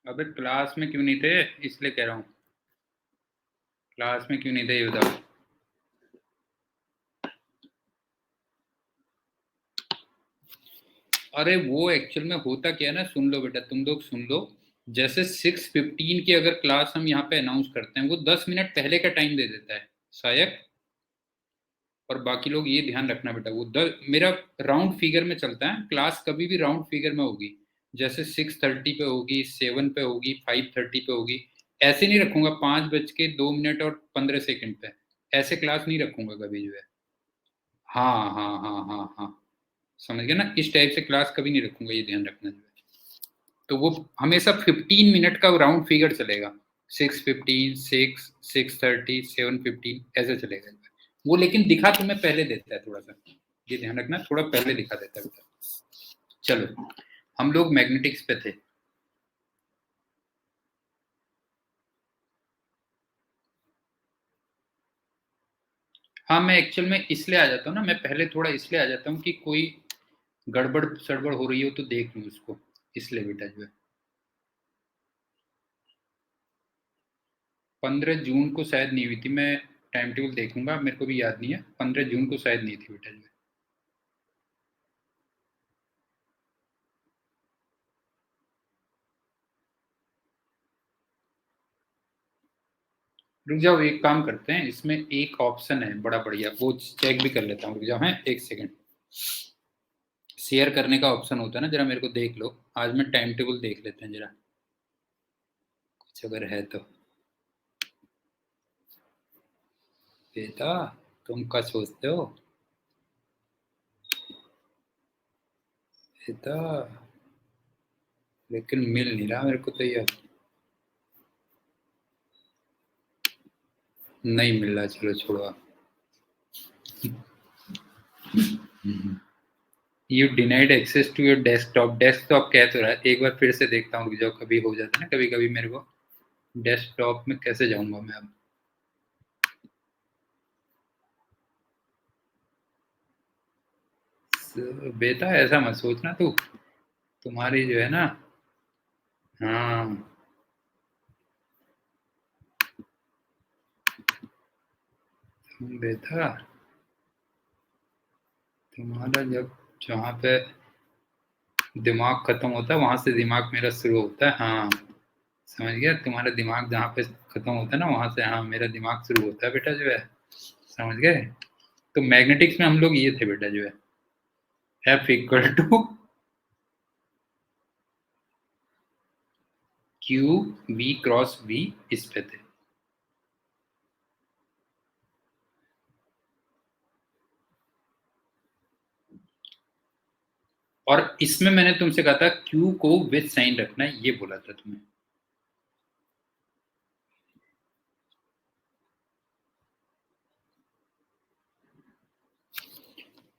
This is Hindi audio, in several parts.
अबे क्लास में क्यों नहीं थे, इसलिए कह रहा हूँ। क्लास में क्यों नहीं थे ये बताओ। अरे वो एक्चुअल में होता क्या है ना, सुन लो बेटा, तुम लोग सुन लो। जैसे 6:15 की अगर क्लास हम यहाँ पे अनाउंस करते हैं, वो 10 मिनट पहले का टाइम दे देता है शायद। और बाकी लोग ये ध्यान रखना बेटा, वो मेरा राउंड फिगर में चलता है, क्लास कभी भी राउंड फिगर में होगी। जैसे 6:30 पे होगी, 7 पे होगी, 5:30 पे होगी। ऐसे नहीं रखूंगा 5:02 और 15 सेकंड पे। ऐसे क्लास नहीं रखूंगा कभी जो है। हाँ हाँ हाँ हाँ हाँ, समझ गया ना, इस टाइप से क्लास कभी नहीं रखूंगा, ये ध्यान रखना जो है। तो वो हमेशा 15 मिनट का राउंड फिगर चलेगा। 6:15, 6:30, 7:15 ऐसे चलेगा। वो लेकिन दिखा तुम्हें पहले देता है थोड़ा सा, ये ध्यान रखना, थोड़ा पहले दिखा देता है बेटा। चलो, हम लोग मैग्नेटिक्स पे थे। हाँ, मैं एक्चुअल में इसलिए आ जाता हूँ ना, मैं पहले थोड़ा इसलिए आ जाता हूँ कि कोई गड़बड़ सड़बड़ हो रही हो तो देख लूँ उसको, इसलिए बेटा जो है। 15 जून को शायद नहीं हुई थी, मैं टाइम टेबल देखूंगा, मेरे को भी याद नहीं है, 15 जून को शायद नहीं थी बेटा जो है। रुक जाओ, एक काम करते हैं, इसमें एक ऑप्शन है बड़ा बढ़िया, वो चेक भी कर लेता हूँ, रुक जाओ, है एक सेकेंड। शेयर करने का ऑप्शन होता है ना, जरा मेरे को देख लो, आज मैं टाइम टेबल देख लेते हैं जरा, कुछ अगर है तो। बेटा, तुम क्या सोचते हो बेटा? लेकिन मिल नहीं रहा मेरे को तो ये, नहीं मिल रहा, चलो छोड़ो। You denied access to your desktop. Desktop कह तो रहा है, एक बार फिर से देखता हूँ, रुक जाओ, कभी हो जाता है ना कभी कभी मेरे को। डेस्कटॉप में कैसे जाऊंगा मैं अब? बेटा ऐसा मत सोचना तू, तुम्हारी जो है ना। हाँ बेटा, तुम्हारा जब जहाँ पे दिमाग खत्म होता है वहां से दिमाग मेरा शुरू होता है, हाँ। समझ गया, तुम्हारा दिमाग जहाँ पे खत्म होता है ना वहां से, हाँ, मेरा दिमाग शुरू होता है बेटा जो है। समझ गए? तो मैग्नेटिक्स में हम लोग ये थे बेटा जो है, F = QV×V, इस पे थे। और इसमें मैंने तुमसे कहा था Q को विथ साइन रखना है, ये बोला था तुम्हें।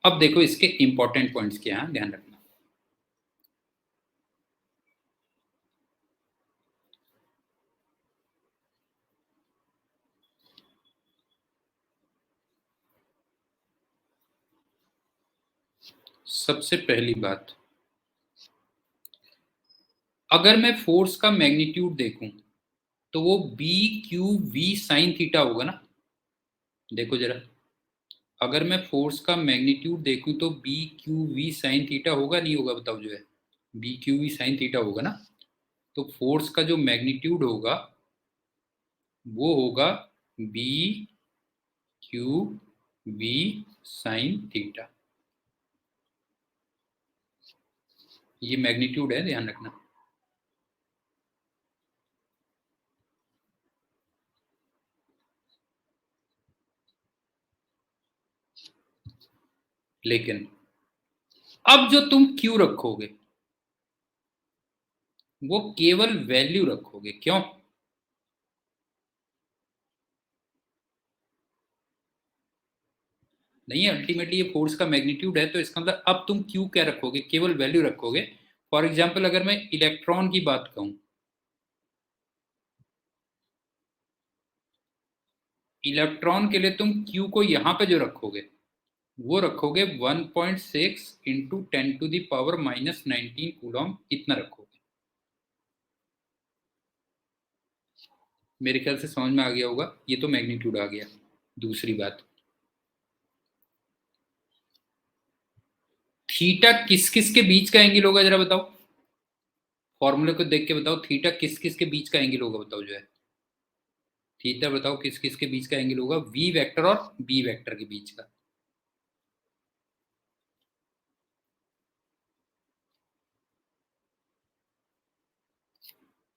अब देखो इसके इंपॉर्टेंट पॉइंट्स क्या हैं, ध्यान रखना। सबसे पहली बात, अगर मैं फोर्स का मैग्नीट्यूड देखूं तो वो B/Q/V sin थीटा होगा ना। देखो जरा, अगर मैं फोर्स का मैग्नीट्यूड देखूं तो B/Q/V sin थीटा होगा नहीं होगा, बताओ जो है। B/Q/V sin थीटा होगा ना। तो फोर्स का जो मैग्नीट्यूड होगा वो होगा B/Q/V sin थीटा। ये मैग्नीट्यूड है, ध्यान रखना। लेकिन अब जो तुम Q रखोगे वो केवल वैल्यू रखोगे, क्यों? नहीं है, अल्टीमेटली ये फोर्स का मैग्नीट्यूड है, तो इसका मतलब अब तुम Q क्या रखोगे, केवल वैल्यू रखोगे। फॉर एग्जाम्पल अगर मैं इलेक्ट्रॉन की बात कहूं, इलेक्ट्रॉन के लिए तुम Q को यहां पे जो रखोगे वो रखोगे 1.6 × 10⁻⁻19 कूलॉम, इतना रखोगे। मेरे ख्याल से समझ में आ गया होगा, ये तो मैग्नीट्यूड आ गया। दूसरी बात, थीटा किस किस के बीच का एंगल होगा जरा बताओ, फॉर्मूले को देख के बताओ, थीटा किस किस के बीच का एंगल होगा बताओ जो है, थीटा बताओ किस किस के बीच का एंगल होगा, वी वेक्टर और बी वेक्टर के बीच का।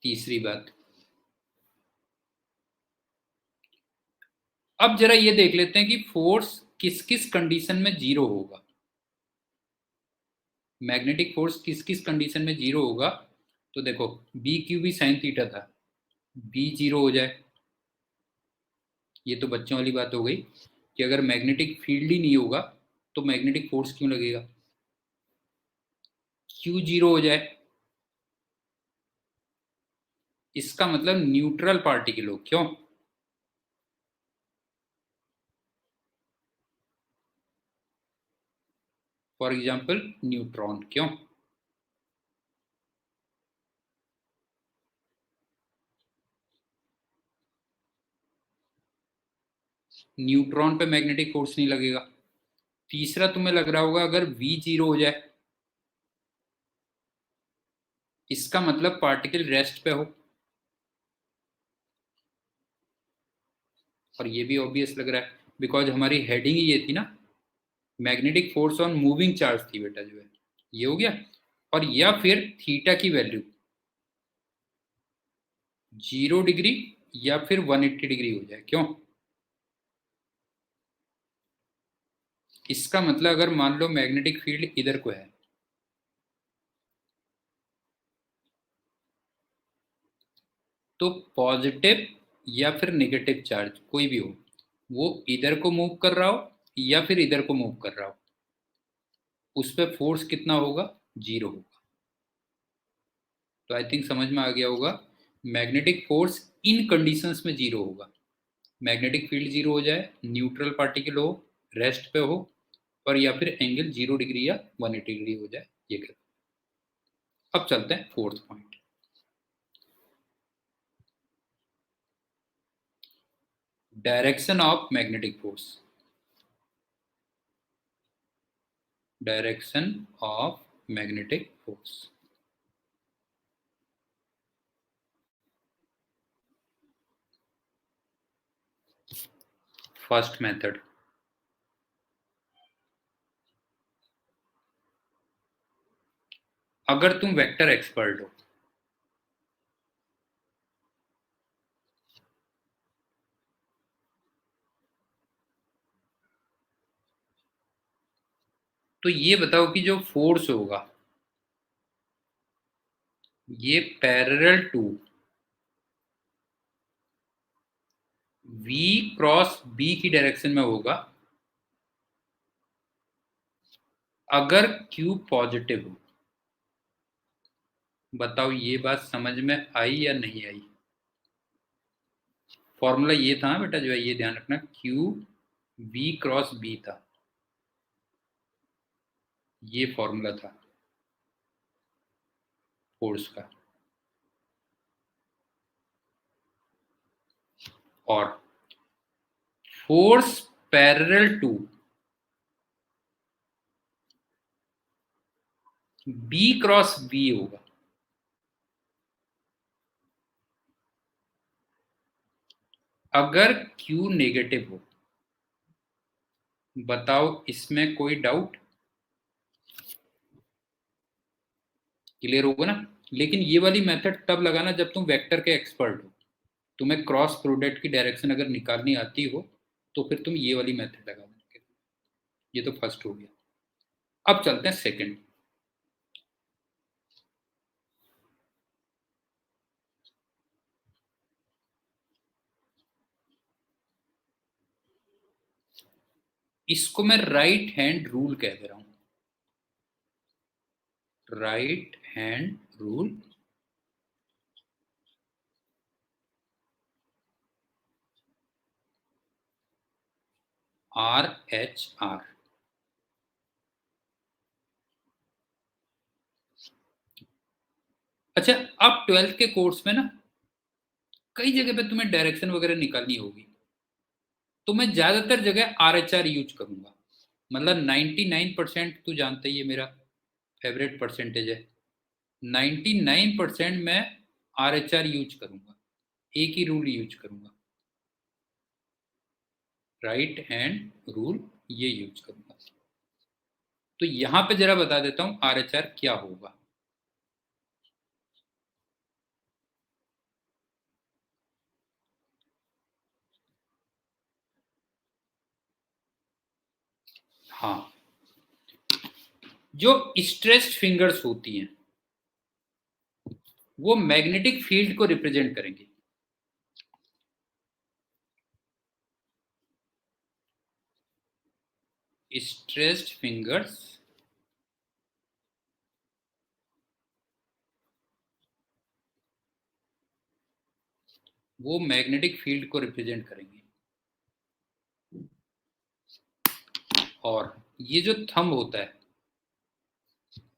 तीसरी बात, अब जरा ये देख लेते हैं कि फोर्स किस किस कंडीशन में जीरो होगा, मैग्नेटिक फोर्स किस किस कंडीशन में जीरो होगा। तो देखो, बी क्यू भी साइन थीटा था, बी जीरो हो जाए, ये तो बच्चों वाली बात हो गई कि अगर मैग्नेटिक फील्ड ही नहीं होगा तो मैग्नेटिक फोर्स क्यों लगेगा, क्यू जीरो हो जाए, इसका मतलब न्यूट्रल पार्टिकल हो, क्यों, फॉर एग्जाम्पल न्यूट्रॉन, क्यों, न्यूट्रॉन पे मैग्नेटिक फोर्स नहीं लगेगा। तीसरा तुम्हें लग रहा होगा अगर वी जीरो हो जाए, इसका मतलब पार्टिकल रेस्ट पे हो, और ये भी ऑब्वियस लग रहा है बिकॉज हमारी हेडिंग ही ये थी ना, magnetic force on moving charge थी बेटा जो है, ये हो गया। और या फिर थीटा की वैल्यू 0 डिग्री या फिर 180 डिग्री हो जाए, क्यों, इसका मतलब अगर मान लो मैग्नेटिक फील्ड इधर को है, तो पॉजिटिव या फिर नेगेटिव चार्ज कोई भी हो, वो इधर को मूव कर रहा हो या फिर इधर को मूव कर रहा हो, उस पर फोर्स कितना होगा, जीरो होगा। तो आई थिंक समझ में आ गया होगा, मैग्नेटिक फोर्स इन कंडीशंस में जीरो होगा, मैग्नेटिक फील्ड जीरो हो जाए, न्यूट्रल पार्टिकल हो, रेस्ट पे हो, और या फिर एंगल 0 डिग्री या 180 डिग्री हो जाए, ये कर। अब चलते हैं fourth point, direction of magnetic force, direction of magnetic force. First method, अगर तुम वेक्टर एक्सपर्ट हो, तो ये बताओ कि जो फोर्स होगा ये parallel to v cross b की डायरेक्शन में होगा अगर क्यू पॉजिटिव हो। बताओ ये बात समझ में आई या नहीं आई, फॉर्मूला ये था बेटा जो है, ये ध्यान रखना, क्यू वी क्रॉस बी था, ये फॉर्मूला था फोर्स का। और force parallel to b cross b होगा, अगर क्यू नेगेटिव हो। बताओ इसमें कोई डाउट, क्लियर होगा ना। लेकिन ये वाली मेथड तब लगाना जब तुम वेक्टर के एक्सपर्ट हो, तुम्हें क्रॉस प्रोडक्ट की डायरेक्शन अगर निकालनी आती हो तो फिर तुम ये वाली मेथड लगा दोगे। ये तो फर्स्ट हो गया। अब चलते हैं सेकंड, इसको मैं राइट हैंड रूल कह दे रहा हूं, राइट हैंड रूल। RHR, अच्छा अब ट्वेल्थ के कोर्स में ना कई जगह पे तुम्हें डायरेक्शन वगैरह निकालनी होगी, तो मैं ज्यादातर जगह RHR यूज करूंगा। मतलब 99% तू जानता ही है मेरा फेवरेट परसेंटेज है, 99% मैं RHR यूज करूंगा, एक ही रूल यूज करूंगा, राइट हैंड रूल, ये यूज करूंगा। तो यहां पे जरा बता देता हूं RHR क्या होगा। हाँ, जो स्ट्रेस्ड फिंगर्स होती हैं वो मैग्नेटिक फील्ड को रिप्रेजेंट करेंगे। स्ट्रेस्ड फिंगर्स वो मैग्नेटिक फील्ड को रिप्रेजेंट करेंगे। और ये जो थंब होता है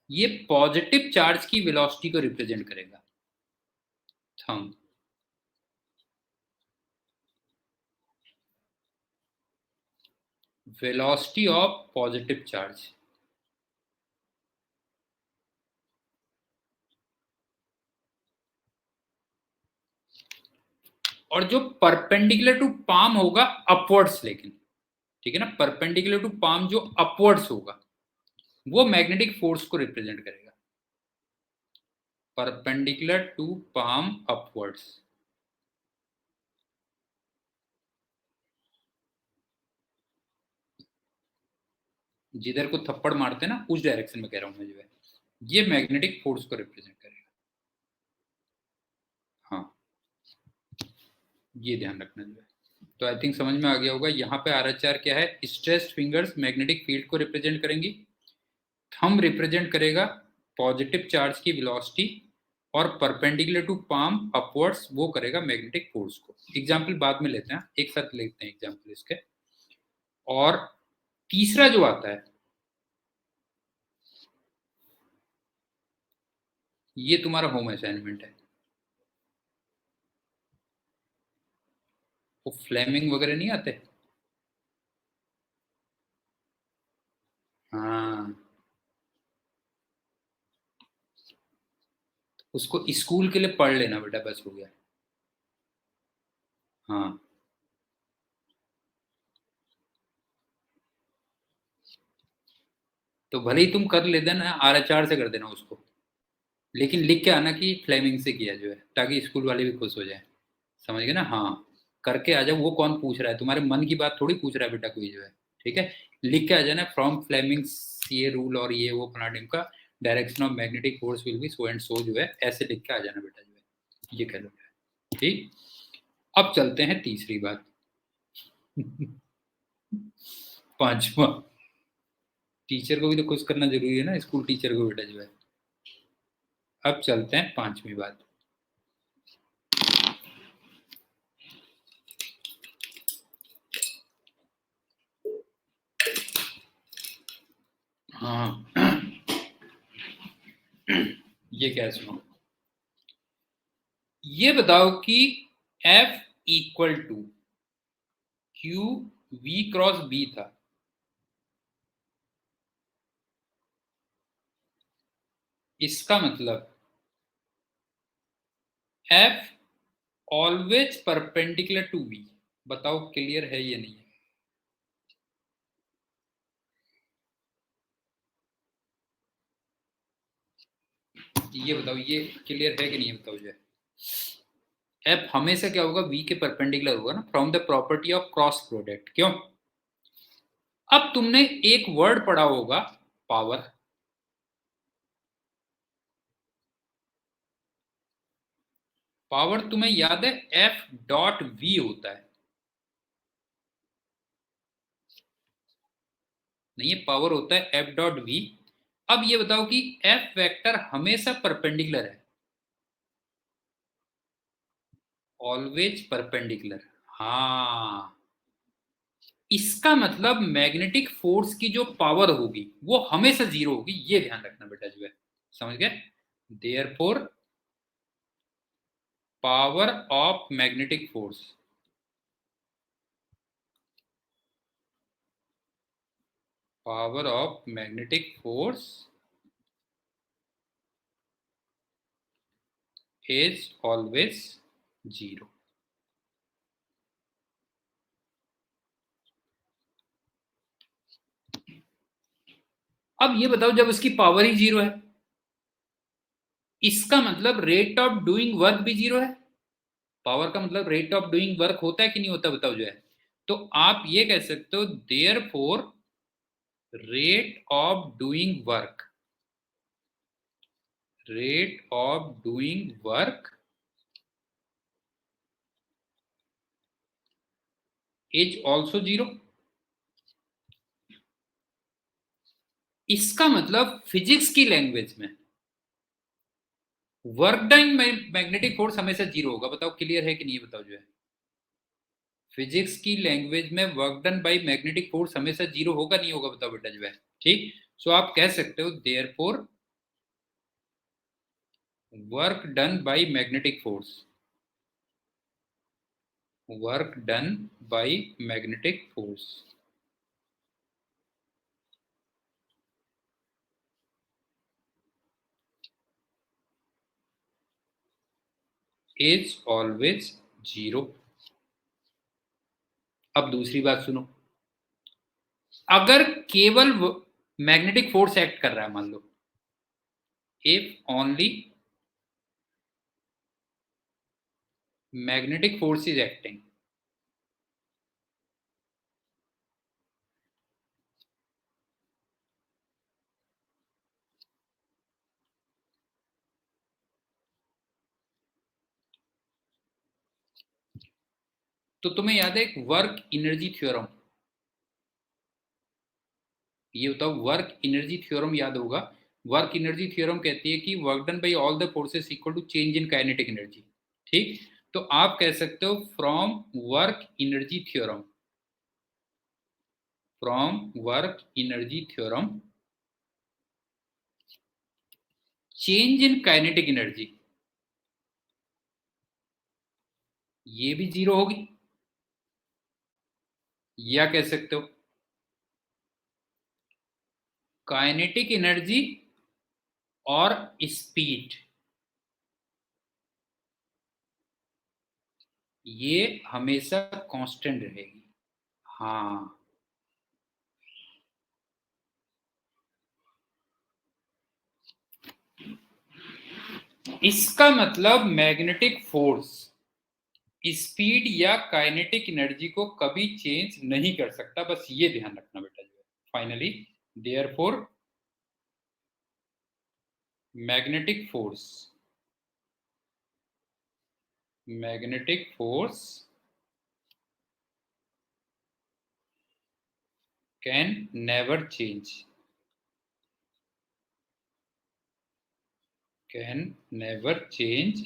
ये पॉजिटिव चार्ज की वेलोसिटी को रिप्रेजेंट करेगा। Thumb velocity of positive charge. और जो परपेंडिकुलर टू पाम होगा अपवर्ड्स, लेकिन ठीक है ना, परपेंडिकुलर टू पाम जो अपवर्ड्स होगा वो मैग्नेटिक फोर्स को रिप्रेजेंट करेगा। परपेंडिकुलर टू पाम अपवर्ड्स, जिधर को थप्पड़ मारते हैं ना उस डायरेक्शन में कह रहा हूं मैं, जो है ये मैग्नेटिक फोर्स को रिप्रेजेंट करेगा। हाँ, ये ध्यान रखना जो है। तो आई थिंक समझ में आ गया होगा। यहाँ पे RHR क्या है, स्ट्रेस्ड फिंगर्स मैग्नेटिक फील्ड को रिप्रेजेंट करेंगी, थंब रिप्रेजेंट करेगा पॉजिटिव चार्ज की वेलोसिटी, और परपेंडिकुलर टू पाम अपवर्ड्स वो करेगा मैग्नेटिक फोर्स को। एग्जाम्पल बाद में लेते हैं, एक साथ लेते हैं एग्जाम्पल इसके। और तीसरा जो आता है ये तुम्हारा होम असाइनमेंट है। वो फ्लेमिंग वगैरह नहीं आते। हाँ, उसको स्कूल के लिए पढ़ लेना बेटा, बस हो गया। हाँ, तो भले ही तुम कर ले देना, RHR से कर देना उसको, लेकिन लिख के आना कि फ्लेमिंग से किया जो है, ताकि स्कूल वाले भी खुश हो जाए। समझ गए ना? हाँ, करके आ जाओ। वो कौन पूछ रहा है, तुम्हारे मन की बात थोड़ी पूछ रहा है बेटा कोई जो है। ठीक है, लिख के आ जाना फ्रॉम फ्लेमिंग्स ये रूल और ये वो फलाना का direction of magnetic force will be so and so, जो है ऐसे लिख के आ जाना बेटा जो है, ये कह लो। ठीक, अब चलते हैं तीसरी बात। पांचवा, टीचर को भी तो खुश करना जरूरी है ना, स्कूल टीचर को बेटा जो है। अब चलते हैं पांचवी बात। हाँ, ये क्या है सुनो, ये बताओ कि F equal to q V cross B था। इसका मतलब F always perpendicular to V। बताओ क्लियर है या नहीं है? ये बताओ, ये क्लियर है कि नहीं है, बताओ जो है। F हमेशा क्या होगा, V के परपेंडिकुलर होगा ना, from the property of cross product. क्यों? अब तुमने एक वर्ड पढ़ा होगा, पावर। पावर तुम्हें याद है F डॉट V होता है? नहीं, ये पावर होता है F डॉट V। अब ये बताओ कि F वेक्टर हमेशा परपेंडिकुलर है। Always perpendicular. हाँ, इसका मतलब मैग्नेटिक फोर्स की जो पावर होगी वो हमेशा जीरो होगी, ये ध्यान रखना बेटा जो है। समझ गए? Therefore power of magnetic force, power of magnetic force is always 0। अब ये बताओ, जब उसकी पावर ही 0 है, इसका मतलब रेट ऑफ डूइंग वर्क भी 0 है। पावर का मतलब रेट ऑफ डूइंग वर्क होता है कि नहीं होता, बताओ जो है। तो आप ये कह सकते हो therefore rate of doing work, rate of doing work is also 0। इसका मतलब फिजिक्स की लैंग्वेज में वर्क डन मैग्नेटिक फोर्स हमेशा 0 होगा। बताओ क्लियर है कि नहीं, बताओ जो है। फिजिक्स की लैंग्वेज में work done by magnetic force हमेशा 0 होगा नहीं होगा, बताओ बेटा जो है। ठीक, सो आप कह सकते हो therefore work done by magnetic force, work done by magnetic force is always 0। अब दूसरी बात सुनो, अगर केवल मैग्नेटिक फोर्स एक्ट कर रहा है, मान लो if only magnetic force is acting, तो तुम्हें याद है एक वर्क एनर्जी थ्योरम, ये बताओ वर्क एनर्जी थ्योरम याद होगा। वर्क एनर्जी थ्योरम कहती है कि work done by all the forces equal to change in kinetic energy. ठीक, तो आप कह सकते हो from work energy theorem, from work energy theorem change in kinetic energy ये भी 0 होगी। या कह सकते हो काइनेटिक एनर्जी और स्पीड ये हमेशा कांस्टेंट रहेगी। हाँ, इसका मतलब मैग्नेटिक फोर्स स्पीड या काइनेटिक एनर्जी को कभी चेंज नहीं कर सकता, बस ये ध्यान रखना बेटा जो है। Finally therefore magnetic force, magnetic force can never change, can never change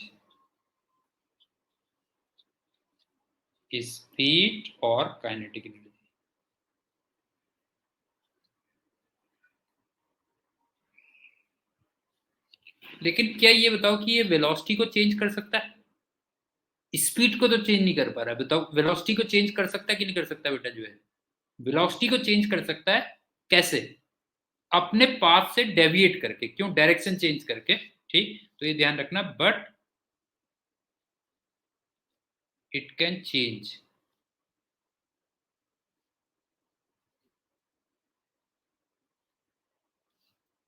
speed और काइनेटिक एनर्जी। लेकिन क्या ये बताओ कि ये वेलोसिटी को चेंज कर सकता है? स्पीड को तो चेंज नहीं कर पा रहा है, बताओ वेलोसिटी को चेंज कर सकता है कि नहीं कर सकता बेटा जो है। वेलोसिटी को चेंज कर सकता है, कैसे? अपने पाथ से डेविएट करके, क्यों, डायरेक्शन चेंज करके। ठीक, तो ये ध्यान रखना, but it can change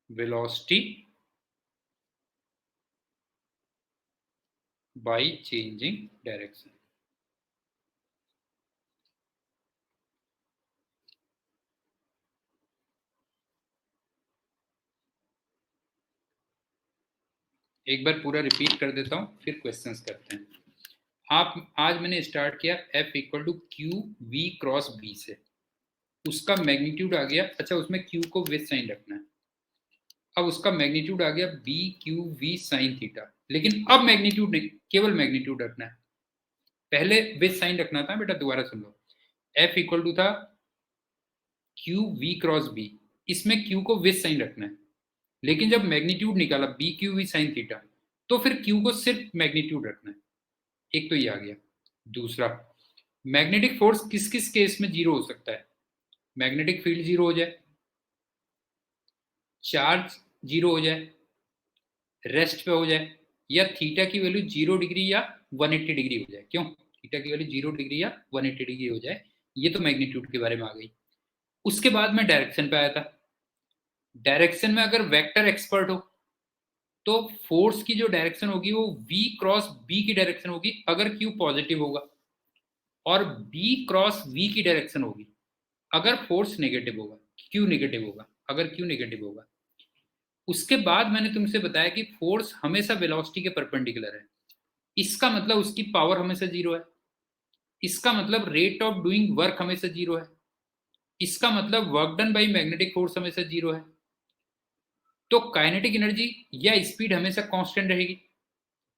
velocity by changing direction. एक बार पूरा रिपीट कर देता हूं, फिर क्वेश्चंस करते हैं। आप आज मैंने स्टार्ट किया F equal to q v cross b से, उसका मैग्नीट्यूड आ गया, अच्छा उसमें Q को विद साइन रखना है। अब उसका मैग्नीट्यूड आ गया b q v sine theta, लेकिन अब मैग्नीट्यूड नहीं, केवल मैग्नीट्यूड रखना है। पहले विद साइन रखना था बेटा, दोबारा सुन लो। F इक्वल टू था क्यू वी क्रॉस बी, इसमें Q को विद साइन रखना है, लेकिन जब मैग्नीट्यूड निकाला b q v sine theta, तो फिर Q को सिर्फ मैग्नीट्यूड रखना है। एक तो ये आ गया। दूसरा, मैग्नेटिक फोर्स किस किस केस में जीरो हो सकता है? मैग्नेटिक फील्ड जीरो हो जाए, चार्ज जीरो हो जाए, रेस्ट पे हो जाए, या थीटा की वैल्यू 0 डिग्री या 180 डिग्री हो जाए। क्यों? थीटा की वैल्यू 0 डिग्री या 180 डिग्री हो जाए। ये तो मैग्नीट्यूड के बारे में आ गई। उसके बाद मैं डायरेक्शन पे आया था। डायरेक्शन में अगर वेक्टर एक्सपर्ट हो तो फोर्स की जो डायरेक्शन होगी वो v क्रॉस b की डायरेक्शन होगी अगर q पॉजिटिव होगा, और b क्रॉस v की डायरेक्शन होगी अगर फोर्स नेगेटिव होगा, q नेगेटिव होगा, अगर q नेगेटिव होगा। उसके बाद मैंने तुमसे बताया कि फोर्स हमेशा वेलोसिटी के परपेंडिकुलर है। इसका मतलब उसकी पावर हमेशा जीरो है। इसका मतलब रेट ऑफ डूइंग वर्क हमेशा जीरो है। इसका मतलब work done by magnetic force हमेशा जीरो है। तो काइनेटिक एनर्जी या स्पीड हमेशा कांस्टेंट रहेगी।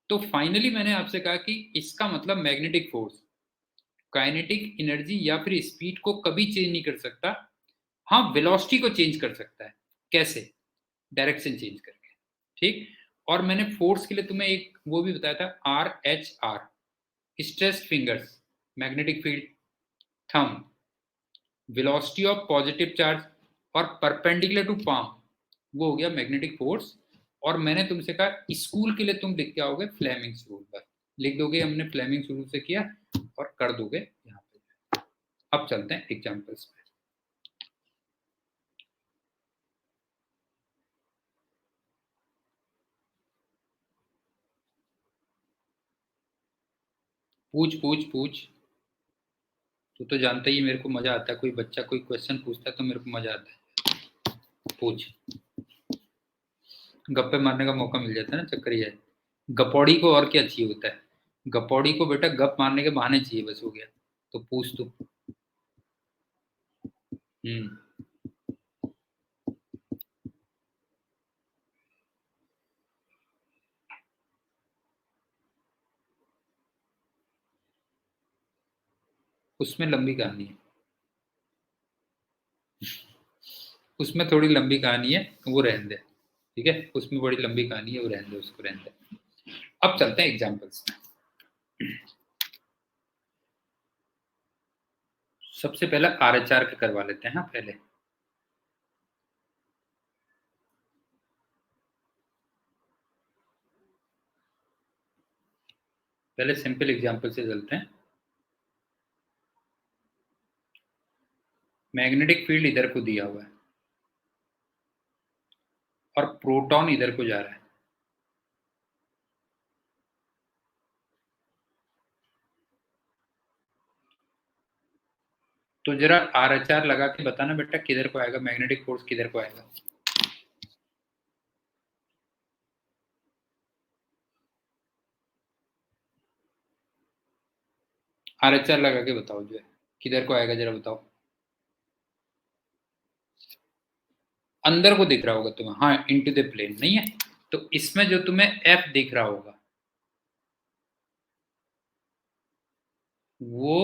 तो फाइनली मैंने आपसे कहा कि इसका मतलब मैग्नेटिक फोर्स काइनेटिक एनर्जी या फिर स्पीड को कभी चेंज नहीं कर सकता। हाँ, वेलोसिटी को चेंज कर सकता है। कैसे? डायरेक्शन चेंज करके। ठीक। और मैंने फोर्स के लिए तुम्हें एक वो भी बताया था, RHR, stressed fingers, magnetic field, thumb, velocity of positive charge, और परपेंडिकुलर टू पाम, वो हो गया मैग्नेटिक फोर्स। और मैंने तुमसे कहा स्कूल के लिए तुम लिख के आओगे फ्लेमिंग्स रूल पर, लिख दोगे हमने फ्लेमिंग्स रूल से किया और कर दोगे यहाँ पे। अब चलते हैं एग्जांपल्स पे। पूछ पूछ पूछ। तू तो जानता ही, मेरे को मजा आता है, कोई बच्चा कोई क्वेश्चन पूछता है तो मेरे को मजा आता है। पूछ। गप्पे मारने का मौका मिल जाता है ना, चक्कर ये है। गपौड़ी को और क्या चाहिए होता है? गपौड़ी को बेटा गप मारने के बहाने चाहिए, बस हो गया। तो पूछ तू। हम्म। उसमें लंबी कहानी है। उसमें थोड़ी लंबी कहानी है, वो रहने दे। ठीक है, उसमें बड़ी लंबी कहानी है, वो रहने दे, उसको रहने दे। अब चलते हैं एग्जांपल्स में। सबसे पहले RHR के करवा लेते हैं। हाँ, पहले पहले सिंपल एग्जांपल से चलते हैं। मैग्नेटिक फील्ड इधर को दिया हुआ है और प्रोटॉन इधर को जा रहा है। तो जरा RHR लगा के बताना बेटा किधर को आएगा मैग्नेटिक फोर्स, किधर को आएगा? RHR लगा के बताओ जो है, किधर को आएगा जरा बताओ। अंदर को दिख रहा होगा तुम्हें, हाँ, इनटू द प्लेन नहीं है। तो इसमें जो तुम्हें F दिख रहा होगा वो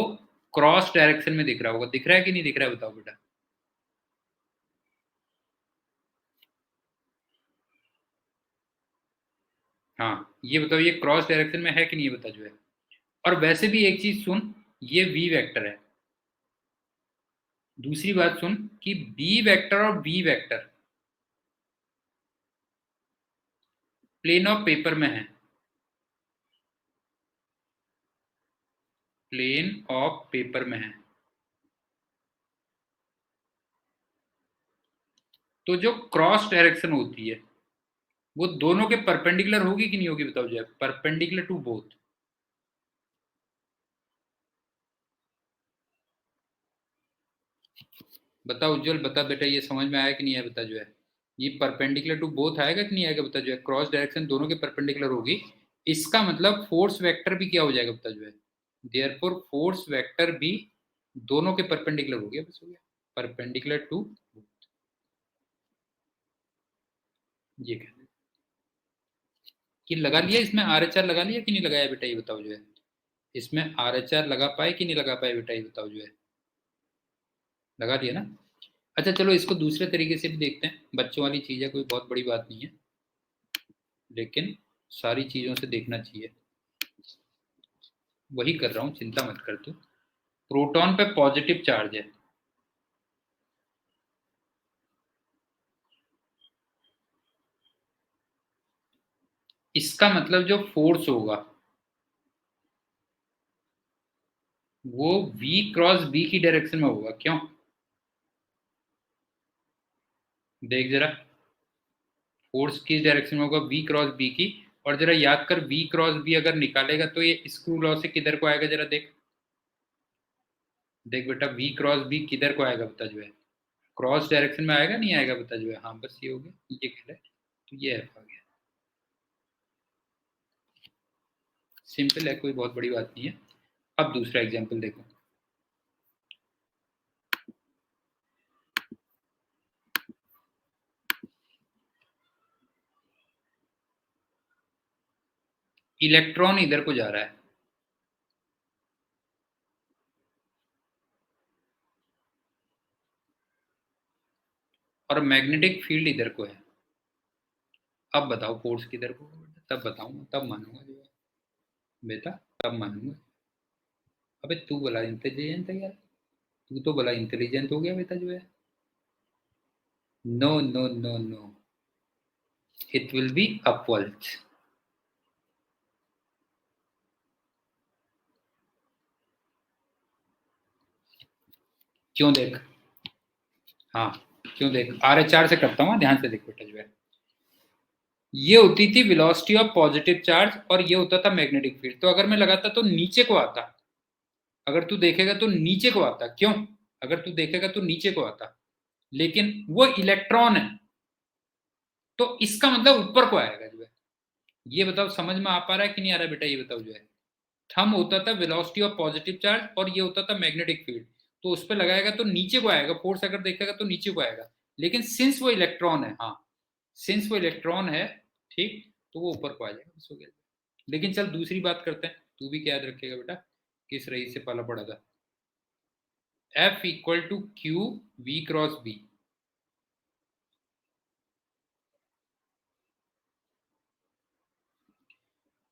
क्रॉस डायरेक्शन में दिख रहा होगा। दिख रहा है कि नहीं दिख रहा है बताओ बेटा। हाँ, ये बताओ ये क्रॉस डायरेक्शन में है कि नहीं, ये बता जो है। और वैसे भी एक चीज सुन, ये V वेक्टर है। दूसरी बात सुन कि B वेक्टर और V vector plane of paper में है। प्लेन ऑफ पेपर में है। तो जो क्रॉस डायरेक्शन होती है वो दोनों के परपेंडिकुलर होगी कि नहीं होगी बताओ जो है, परपेंडिकुलर टू बोथ। बता उज्जवल, बता बेटा, ये समझ में आया कि नहीं आया बता जो है। ये परपेंडिकुलर टू बोथ आएगा कि नहीं आएगा बता जो है, क्रॉस डायरेक्शन दोनों के परपेंडिकुलर होगी। इसका मतलब फोर्स वेक्टर भी क्या हो जाएगा बता जो है, देयरफॉर फोर्स वेक्टर भी दोनों के परपेंडिकुलर हो गया, बस हो गया, परपेंडिकुलर टू। ये कहना कि लगा लिया इसमें RHR लगा लिया कि नहीं लगाया बेटा, ये बताओ जो है। इसमें RHR लगा पाए कि नहीं लगा पाए बेटा, ये बताओ जो है। लगा दिया ना? अच्छा चलो इसको दूसरे तरीके से भी देखते हैं। बच्चों वाली चीज़ है, कोई बहुत बड़ी बात नहीं है, लेकिन सारी चीज़ों से देखना चाहिए। वही कर रहा हूँ, चिंता मत कर तू। प्रोटॉन पे पॉजिटिव चार्ज है, इसका मतलब जो फोर्स होगा वो v क्रॉस b की डायरेक्शन में होगा। क्यों? देख जरा, फोर्स किस डायरेक्शन में होगा, v क्रॉस b की। और जरा याद कर, v क्रॉस b अगर निकालेगा तो ये स्क्रू लॉ से किधर को आएगा, जरा देख। देख बेटा, v क्रॉस b किधर को आएगा बता जो है, क्रॉस डायरेक्शन में आएगा नहीं आएगा बता जो है। हाँ बस ये हो गया, ये खेला है, तो ये एफ आ गया। सिंपल है, कोई बहुत बड़ी बात नहीं है। अब दूसरा एग्जाम्पल देखो। इलेक्ट्रॉन इधर को जा रहा है और मैग्नेटिक फील्ड इधर को है। अब बताओ फोर्स किधर को होगा? तब बताऊंगा, तब मानूंगा जो है बेटा, तब मानूंगा। अबे तू बड़ा इंटेलिजेंट है यार, तू तो बड़ा इंटेलिजेंट हो गया बेटा जो है। No no no no, it will be upward. क्यों देख, हाँ क्यों देख, RH से करता हूँ, ध्यान से देख बेटा जो है। ये होती थी वेलोसिटी ऑफ पॉजिटिव चार्ज और ये होता था मैग्नेटिक फील्ड। तो अगर मैं लगाता तो नीचे को आता, अगर तू देखेगा तो नीचे को आता। क्यों? अगर तू देखेगा तो नीचे को आता, लेकिन वो इलेक्ट्रॉन है तो इसका मतलब ऊपर को आएगा जो है। ये बताओ समझ में आ पा रहा है कि नहीं आ रहा है बेटा, ये बताओ जो है। थंब होता था वेलोसिटी ऑफ पॉजिटिव चार्ज और ये होता था मैग्नेटिक फील्ड। तो उस पर लगाएगा तो नीचे को आएगा, फोर्स अगर देखेगा तो नीचे को आएगा, लेकिन सिंस वो इलेक्ट्रॉन है, हाँ सिंस वो इलेक्ट्रॉन है, ठीक, तो वो ऊपर को आ जाएगा, बस हो गया। लेकिन चल दूसरी बात करते हैं, तू भी क्या याद रखेगा बेटा, किस रही से पाला पड़ा था। F equal to q v cross b.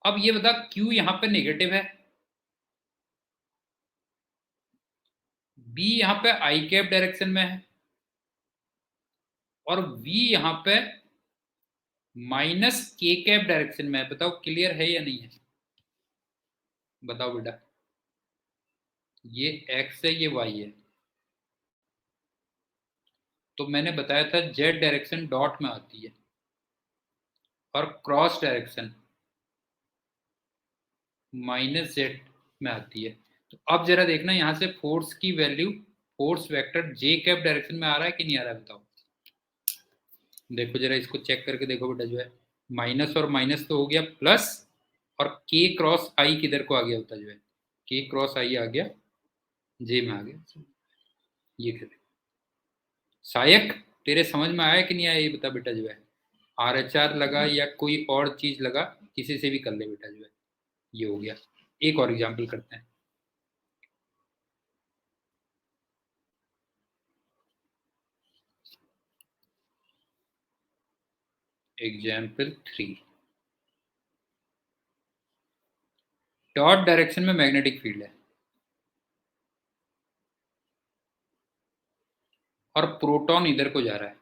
अब ये बता, Q यहां पे नेगेटिव है, B यहां पे आई कैप डायरेक्शन में है और V यहां पे माइनस के कैप डायरेक्शन में है। बताओ क्लियर है या नहीं है, बताओ बेटा। ये X है, ये Y है। तो मैंने बताया था Z डायरेक्शन डॉट में आती है और क्रॉस डायरेक्शन माइनस Z में आती है। तो अब जरा देखना यहां से फोर्स की value, force vector J cap direction में आ रहा है कि नहीं आ रहा है, बताओ। देखो जरा इसको चेक करके देखो बेटा जो है, माइनस और माइनस तो हो गया प्लस, और के क्रॉस आई किधर को आ गया होता जो है, के क्रॉस आई आ गया जे में आ गया। ये कहते सायक, तेरे समझ में आया कि नहीं आया ये बता बेटा जो है। RH लगा या कोई और चीज लगा, किसी से भी कर ले बेटा जो है। ये हो गया। एक और एग्जाम्पल करते हैं। एग्जाम्पल 3, डॉट डायरेक्शन में मैग्नेटिक फील्ड है और प्रोटॉन इधर को जा रहा है।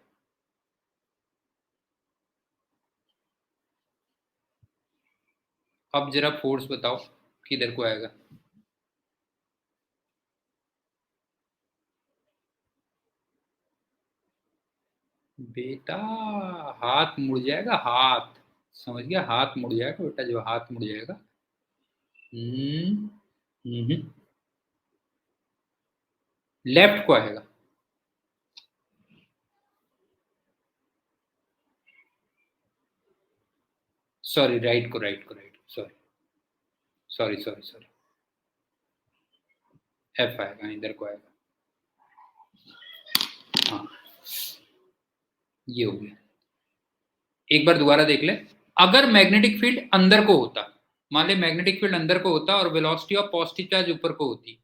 अब जरा फोर्स बताओ किधर को आएगा। बेटा हाथ मुड़ जाएगा, हाथ, समझ गया, हाथ मुड़ जाएगा बेटा, जो हाथ मुड़ जाएगा। लेफ्ट को आएगा, सॉरी राइट को, राइट को, राइट को, sorry sorry sorry sorry, F आएगा, इधर को आएगा। हाँ ये हो गया। एक बार दोबारा देख ले, अगर मैग्नेटिक फील्ड अंदर को होता, मान ले मैग्नेटिक फील्ड अंदर को होता और वेलोसिटी ऑफ पॉजिटिव चार्ज ऊपर को होती,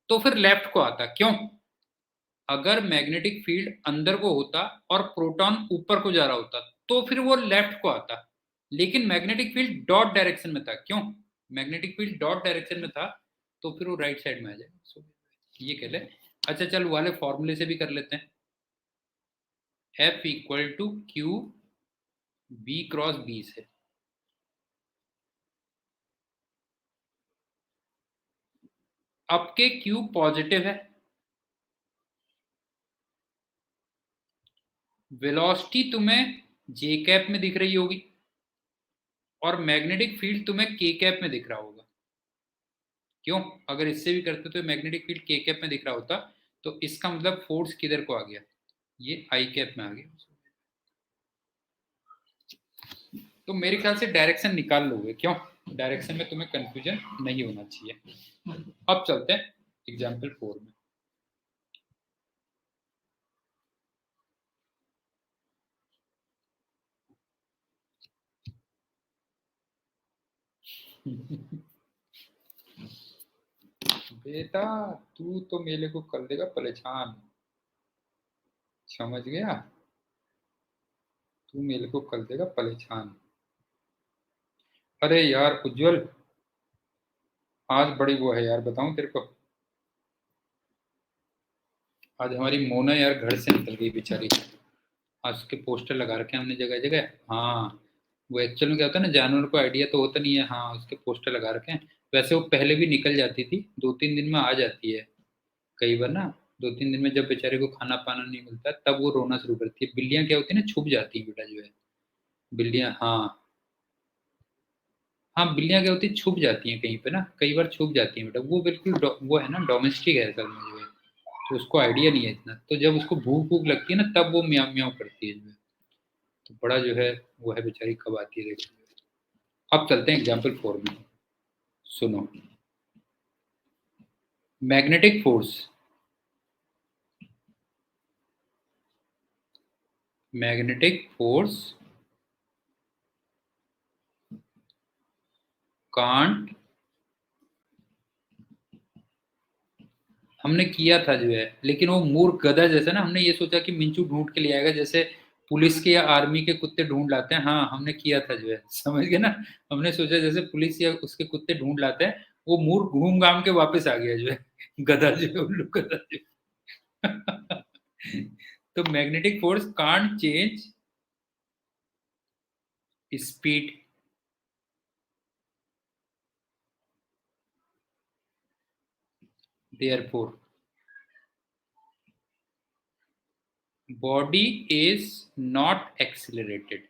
तो फिर लेफ्ट को आता। क्यों? अगर मैग्नेटिक फील्ड अंदर को होता और प्रोटॉन ऊपर को जा रहा होता तो फिर वो लेफ्ट को आता, लेकिन मैग्नेटिक फील्ड डॉट डायरेक्शन में था। क्यों? मैग्नेटिक फील्ड डॉट डायरेक्शन में था तो फिर वो राइट साइड में आ जाएगा। So, ये कह ले। अच्छा चल वाले फॉर्मूले से भी कर लेते हैं। F equal to q b cross b से। अब के क्यू पॉजिटिव है, वेलोसिटी तुम्हें जे कैप में दिख रही होगी और मैग्नेटिक फील्ड तुम्हें के कैप में दिख रहा होगा। क्यों? अगर इससे भी करते तो मैग्नेटिक फील्ड के कैप में दिख रहा होता, तो इसका मतलब फोर्स किधर को आ गया, ये आई कैप में आ गया। तो मेरे ख्याल से डायरेक्शन निकाल लोगे, क्यों? डायरेक्शन में तुम्हें कंफ्यूजन नहीं होना चाहिए। अब चलते हैं एग्जाम्पल 4 में। बेटा तू तो मेले को कर देगा परेशान, समझ गया? तू मेले को कर देगा परेशान। अरे यार उज्जवल, आज बड़ी वो है यार, बताऊं तेरे को। आज हमारी मोना यार घर से निकल गई बेचारी। आज उसके पोस्टर लगा रखे हैं हमने जगह जगह। हाँ, वो एक्चुअल में क्या होता है ना, जानवर को आइडिया तो होता नहीं है। हाँ, उसके पोस्टर लगा रखे हैं। वैसे वो पहले भी निकल जाती थी, 2-3 दिन में आ जाती है कई बार ना। 2-3 दिन में जब बेचारे को खाना पाना नहीं मिलता तब वो रोना शुरू करती है। बिल्लियां क्या होती है ना, छुप जाती है बेटा जो है। बिल्लियां, हाँ। हाँ, बिल्लियां क्या होती है, छुप जाती हैं कहीं पे ना, कई बार छुप जाती हैं बेटा। वो बिल्कुल वो है ना, डोमेस्टिक है असल में जो है। तो उसको आइडिया नहीं है इतना, तो जब उसको भूख भूख लगती है ना तब वो म्याऊं म्याऊं करती है जो है। तो बड़ा जो है वो है बेचारी, कब आती है देखो। अब चलते हैं एग्जाम्पल 4 में। सुनो, magnetic force, magnetic force can't, हमने किया था जो है, लेकिन वो मूर्ख गधा जैसा ना, हमने ये सोचा कि मिंचू ढूंढ के ले आएगा, जैसे पुलिस के या आर्मी के कुत्ते ढूंढ लाते हैं। हाँ, हमने किया था जो है, समझ गए ना। हमने सोचा जैसे पुलिस या उसके कुत्ते ढूंढ लाते हैं, वो मूर्ख घूम घाम के वापस आ गया जो है, गधा जो है, उल्लू गधा जो है। तो magnetic force can't change speed, therefore body is not accelerated.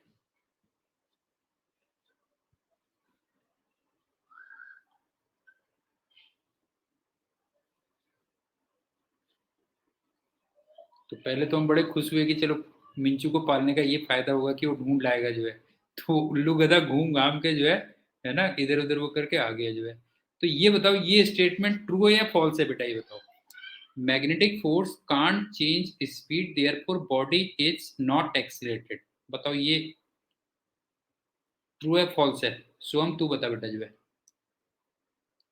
तो पहले तो हम बड़े खुश हुए कि चलो मिंचू को पालने का ये फायदा होगा कि वो ढूंढ लाएगा जो है। तो उल्लू गधा घूम घाम के जो है ना, इधर उधर वो करके आ गया जो है। तो ये बताओ, ये स्टेटमेंट ट्रू है या फॉल्स है बेटा, ये बताओ। Magnetic force can't change speed therefore body is not accelerated. बताओ ये ट्रू है फॉल्स है? सोहम तू बता बेटा जो है,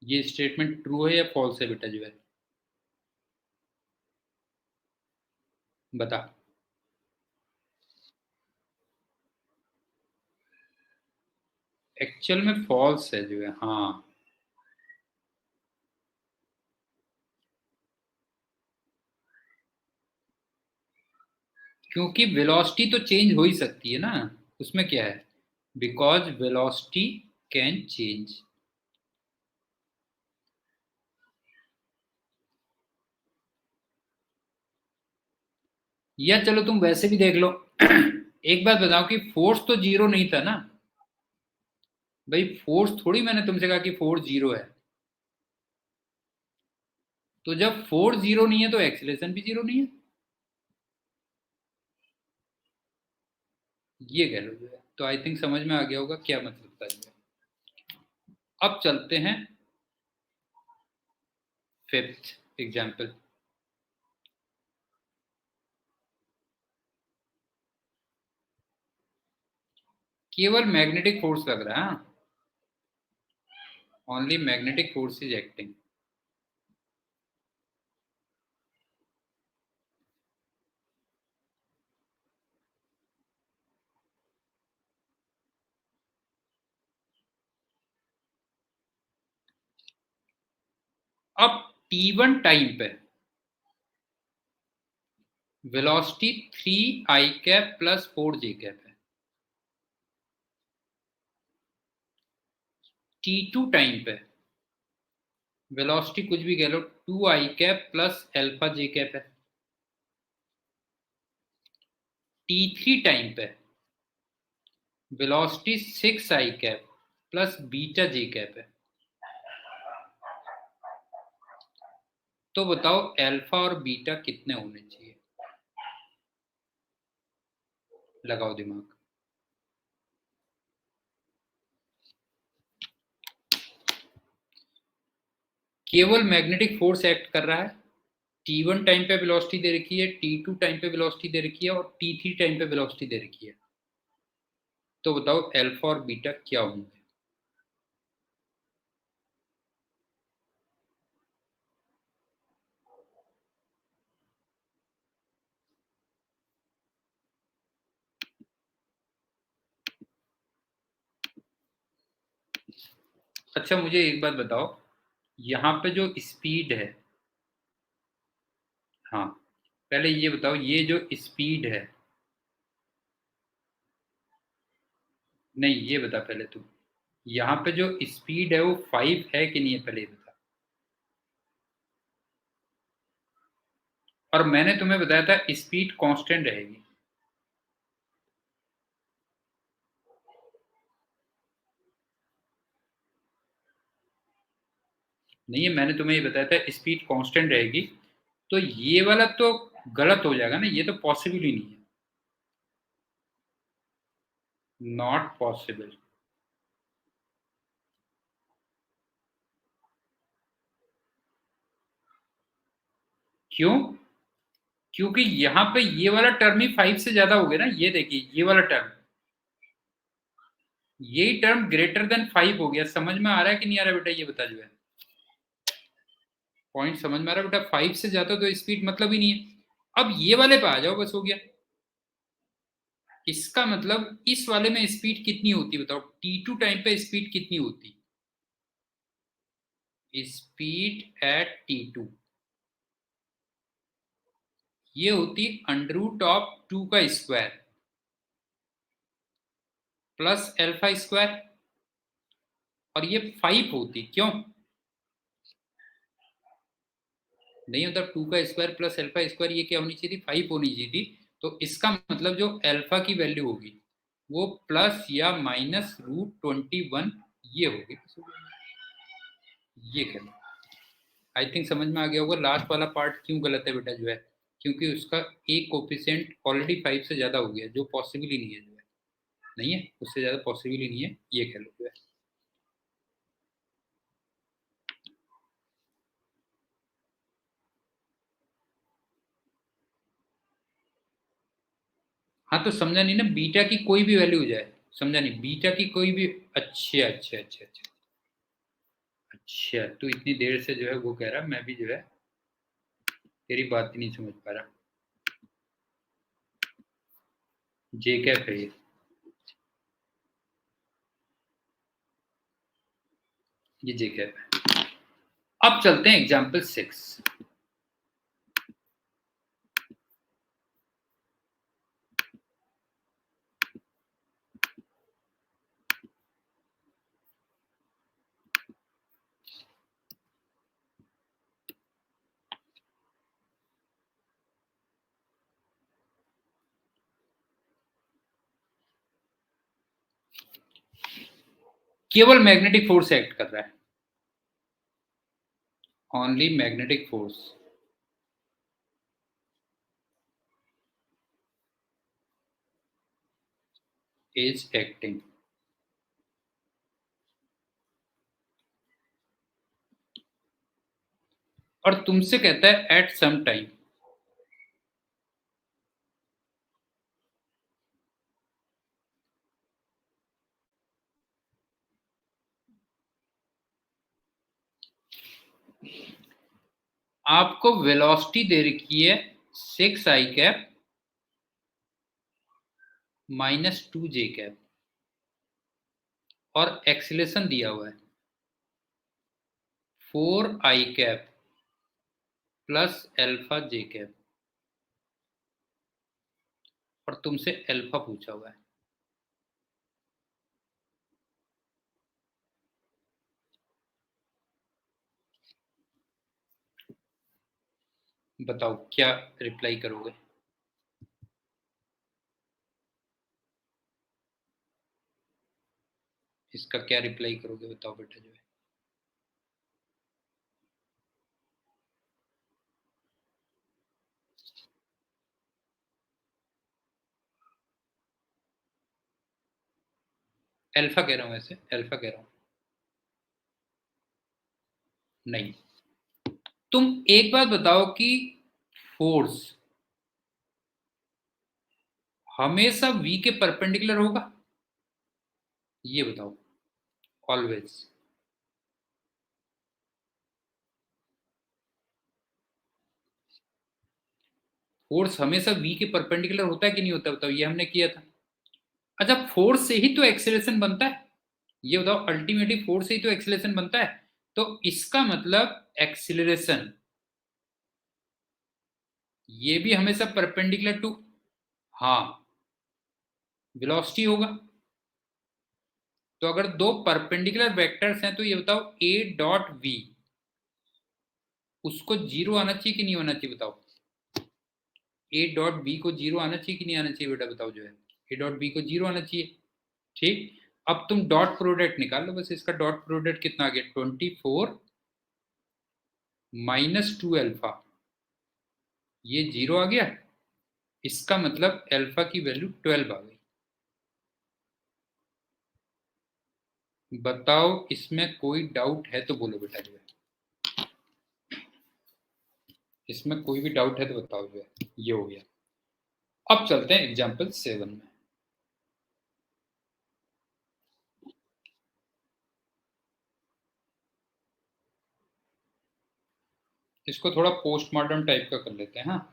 ये स्टेटमेंट ट्रू है या फॉल्स है बेटा जो है, बता। एक्चुअल में फॉल्स है जो है, हाँ। क्योंकि वेलोसिटी तो चेंज हो ही सकती है ना, उसमें क्या है, बिकॉज वेलोसिटी कैन चेंज। या चलो तुम वैसे भी देख लो। एक बात बताओ कि फोर्स तो जीरो नहीं था ना। भाई फोर्स थोड़ी मैंने तुमसे कहा कि फोर्स जीरो है। तो जब फोर्स जीरो नहीं है तो एक्सीलरेशन भी जीरो नहीं है, ये कह लो जो है। तो आई थिंक समझ में आ गया होगा क्या मतलब था जो है। अब चलते हैं फिफ्थ एग्जाम्पल। केवल मैग्नेटिक फोर्स लग रहा है, only magnetic force is acting. अब t1 टाइम पे velocity 3 i cap plus 4j cap है। t2 टाइम पे वेलोसिटी कुछ भी कह लो 2i cap plus alpha J cap है। t3 टाइम पे velocity 6i cap plus beta J cap है। तो बताओ अल्फा और बीटा कितने होने चाहिए? लगाओ दिमाग। केवल मैग्नेटिक फोर्स एक्ट कर रहा है। t1 टाइम पे वेलोसिटी दे रखी है, t2 टाइम पे वेलोसिटी दे रखी है और t3 टाइम पे वेलोसिटी दे रखी है। तो बताओ अल्फा और बीटा क्या होंगे? अच्छा मुझे एक बात बताओ, यहाँ पे जो स्पीड है, हाँ पहले ये बताओ, ये जो स्पीड है, नहीं ये बता पहले तू, यहाँ पे जो स्पीड है वो 5 है कि नहीं है, पहले ये बता। और मैंने तुम्हें बताया था स्पीड कांस्टेंट रहेगी। नहीं है, मैंने तुम्हें ये बताया था स्पीड कांस्टेंट रहेगी। तो ये वाला तो गलत हो जाएगा ना, ये तो पॉसिबल ही नहीं है। Not possible. क्यों? क्योंकि यहाँ पे ये वाला टर्म ही 5 से ज्यादा हो गया ना। ये देखिए ये वाला टर्म, यही टर्म ग्रेटर देन 5 हो गया। समझ में आ रहा है कि नहीं आ रहा बेटा, ये बता जो है। पॉइंट समझ में आ रहा है बेटा? 5 से ज्यादा तो स्पीड मतलब ही नहीं है। अब ये वाले पे आ जाओ, बस हो गया। इसका मतलब इस वाले में स्पीड कितनी होती बताओ, t2 टाइम पे स्पीड कितनी होती? स्पीड एट t2 ये होती अंडर रूट ऑफ 2 का स्क्वायर प्लस अल्फा स्क्वायर, और ये 5 होती। क्यों नहीं? मतलब 2 का स्क्वायर प्लस अल्फा स्क्वायर ये क्या होनी चाहिए थी? 5 होनी चाहिए थी। तो इसका मतलब जो अल्फा की वैल्यू होगी वो प्लस या माइनस √21 ये होगी। ये क्या, आई थिंक समझ में आ गया होगा। लास्ट वाला पार्ट क्यों गलत है बेटा जो है, क्योंकि उसका एक कोफिशिएंट ऑलरेडी 5 से ज्यादा हो गया, जो पॉसिबल ही नहीं है जो है। नहीं है, उससे ज्यादा पॉसिबल ही नहीं है, ये कह लो जो है। हाँ तो समझा नहीं ना, बीटा की कोई भी वैल्यू हो जाए। समझा नहीं, बीटा की कोई भी। अच्छा अच्छा अच्छा अच्छा। अच्छा तू इतनी देर से जो है वो कह रहा, मैं भी जो है तेरी बात ही नहीं समझ पा रहा। जे कैप है ये जे कैप है। अब चलते हैं एग्जाम्पल 6। केवल मैग्नेटिक फोर्स एक्ट कर रहा है, only magnetic force is acting. और तुमसे कहता है एट सम टाइम। आपको वेलोसिटी दे रखी है 6i कैप -2j कैप, और एक्सीलरेशन दिया हुआ है 4i cap plus alpha J cap, और तुमसे अल्फा पूछा हुआ है। बताओ क्या रिप्लाई करोगे? इसका क्या रिप्लाई करोगे बताओ बेटा जो है। अल्फा कह रहा हूँ, ऐसे अल्फा कह रहा हूँ। नहीं, तुम एक बात बताओ कि फोर्स हमेशा v के परपेंडिकुलर होगा? ये बताओ, ऑलवेज। फोर्स हमेशा v के परपेंडिकुलर होता है कि नहीं होता? बताओ, ये हमने किया था। अच्छा, फोर्स से ही तो एक्सेलरेशन बनता है। ये बताओ, अल्टीमेटली फोर्स से ही तो एक्सेलरेशन बनता है। तो इसका मतलब एक्सेलरेशन ये भी हमेशा परपेंडिकुलर टू, हाँ, वेलोसिटी होगा। तो अगर दो परपेंडिकुलर वेक्टर्स हैं तो ये बताओ a डॉट v, उसको जीरो आना चाहिए कि नहीं होना चाहिए? बताओ, a डॉट v को जीरो आना चाहिए कि नहीं आना चाहिए बेटा? बताओ जो है, a डॉट v को जीरो आना चाहिए। ठीक, अब तुम डॉट प्रोडक्ट निकाल लो बस। इसका डॉट प्रोडक्ट कितना आ गया? 24 माइनस 2 अल्फा, ये जीरो आ गया। इसका मतलब अल्फा की वैल्यू 12 आ गई। बताओ, इसमें कोई डाउट है तो बोलो बेटा जो है। इसमें कोई भी डाउट है तो बताओ जो है। ये हो गया। अब चलते हैं एग्जाम्पल 7 में। इसको थोड़ा पोस्टमार्टम टाइप का कर लेते हैं। हाँ,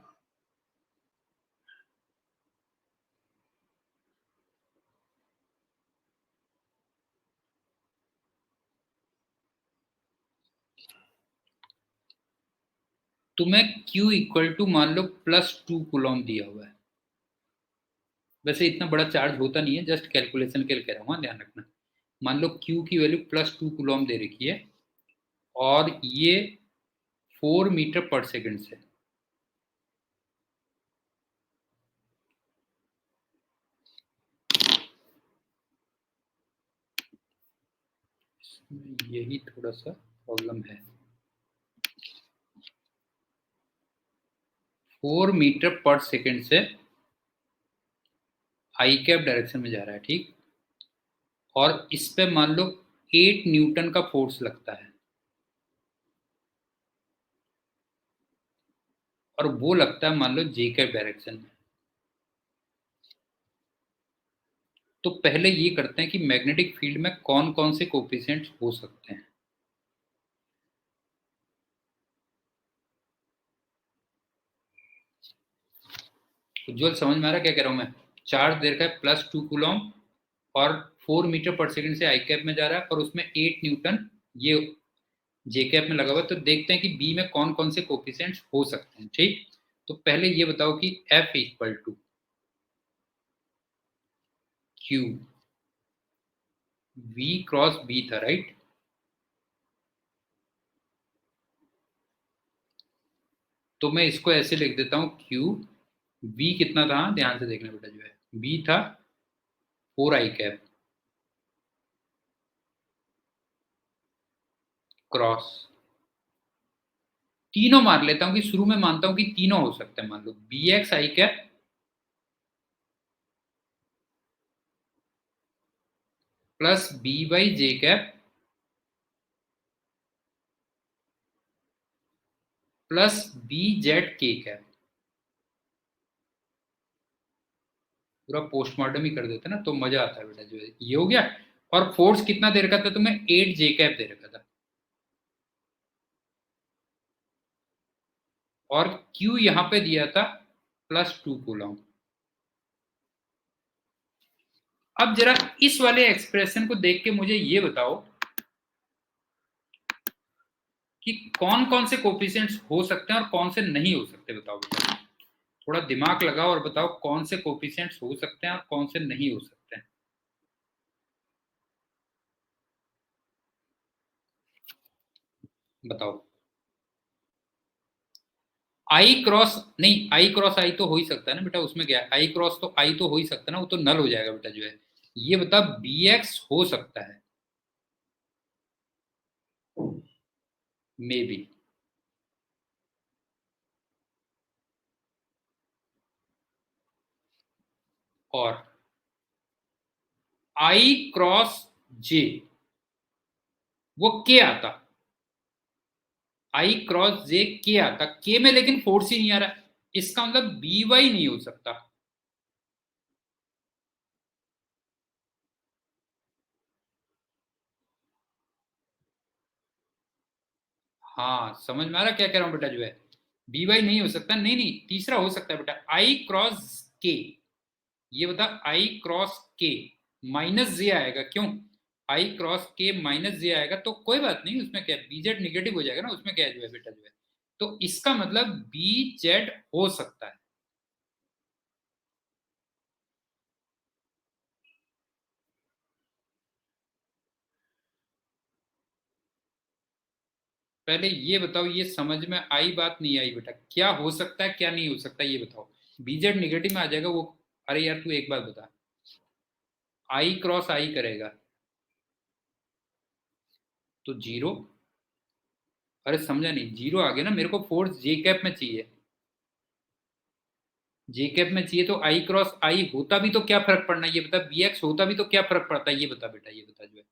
तुम्हें Q इक्वल टू मान लो +2 कूलॉम दिया हुआ है। वैसे इतना बड़ा चार्ज होता नहीं है, जस्ट कैलकुलेशन के लिए कह रहा हूँ, ध्यान रखना। मान लो Q की वैल्यू +2 कूलॉम दे रखी है, और ये 4 मीटर पर सेकंड से। यही थोड़ा सा प्रॉब्लम है। 4 मीटर पर सेकंड से आई कैप डायरेक्शन में जा रहा है, ठीक। और इस पे मान लो 8 न्यूटन का फोर्स लगता है, और वो लगता है मान लो जे कैप डायरेक्शन में। तो पहले ये करते हैं कि मैग्नेटिक फील्ड में कौन कौन से कोफिशिएंट्स हो सकते हैं। उज्जवल समझ में आ रहा है क्या कह रहा हूं मैं? चार्ज दे रखा है +2 कूलॉम, और 4 मीटर पर सेकंड से आई कैप में जा रहा है, और उसमें 8 न्यूटन ये जे कैप में लगा हुआ है। तो देखते हैं कि बी में कौन कौन से कोफिशिएंट्स हो सकते हैं, ठीक। तो पहले ये बताओ कि F equal to q, V cross B था, राइट। तो मैं इसको ऐसे लिख देता हूं, क्यू V कितना था, ध्यान से देखना बेटा जो है। V था 4 आई कैप क्रॉस, तीनों मान लेता हूं कि शुरू में मानता हूं कि तीनों हो सकते हैं। मान लो B x i cap plus B Y J cap plus B Z के कैप। पूरा पोस्टमार्टम ही कर देते ना तो मजा आता है बेटा जो है। ये हो गया। और फोर्स कितना दे रखा था तुम्हें? 8 जे कैप दे रखा था, और क्यू यहां पे दिया था +2 कूलॉम। अब जरा इस वाले एक्सप्रेशन को देख के मुझे ये बताओ कि कौन कौन से कोफिशिएंट्स हो सकते हैं और कौन से नहीं हो सकते, बताओ बेटा। थोड़ा दिमाग लगाओ और बताओ कौन से कोफिशिएंट्स हो सकते हैं और कौन से नहीं हो सकते हैं। बताओ। आई क्रॉस नहीं, आई क्रॉस आई तो हो ही सकता है ना बेटा, उसमें क्या है, आई क्रॉस तो आई तो हो ही सकता है ना, वो तो नल हो जाएगा बेटा जो है। ये बता, बी एक्स हो सकता है मे बी, और आई क्रॉस जे वो के आता, आई क्रॉस जे के आता, के में लेकिन फोर्स ही नहीं आ रहा, इसका मतलब बी वाई नहीं हो सकता। हाँ समझ में आ रहा क्या कह रहा हूं बेटा जो है, बी वाई नहीं हो सकता, नहीं नहीं, तीसरा हो सकता है बेटा, आई क्रॉस के। ये बता, आई क्रॉस के माइनस जे आएगा, क्यों, आई क्रॉस के माइनस जे आएगा, तो कोई बात नहीं, उसमें क्या है, बीजेड निगेटिव हो जाएगा ना, उसमें क्या है जो है बेटा जो है, तो इसका मतलब बी जेड हो सकता है। पहले ये बताओ, ये समझ में आई बात नहीं आई बेटा, क्या हो सकता है क्या नहीं हो सकता ये बताओ। बीजेड निगेटिव में आ जाएगा वो, अरे यार तू एक बात बता, आई क्रॉस आई करेगा तो जीरो, अरे समझा नहीं, जीरो आ गया ना, मेरे को फोर्स जे कैप में चाहिए, जे कैप में चाहिए, तो आई क्रॉस आई होता भी तो क्या फर्क पड़ना है ये बता, बी एक्स होता भी तो क्या फर्क पड़ता है ये बता बेटा, ये बता जो है,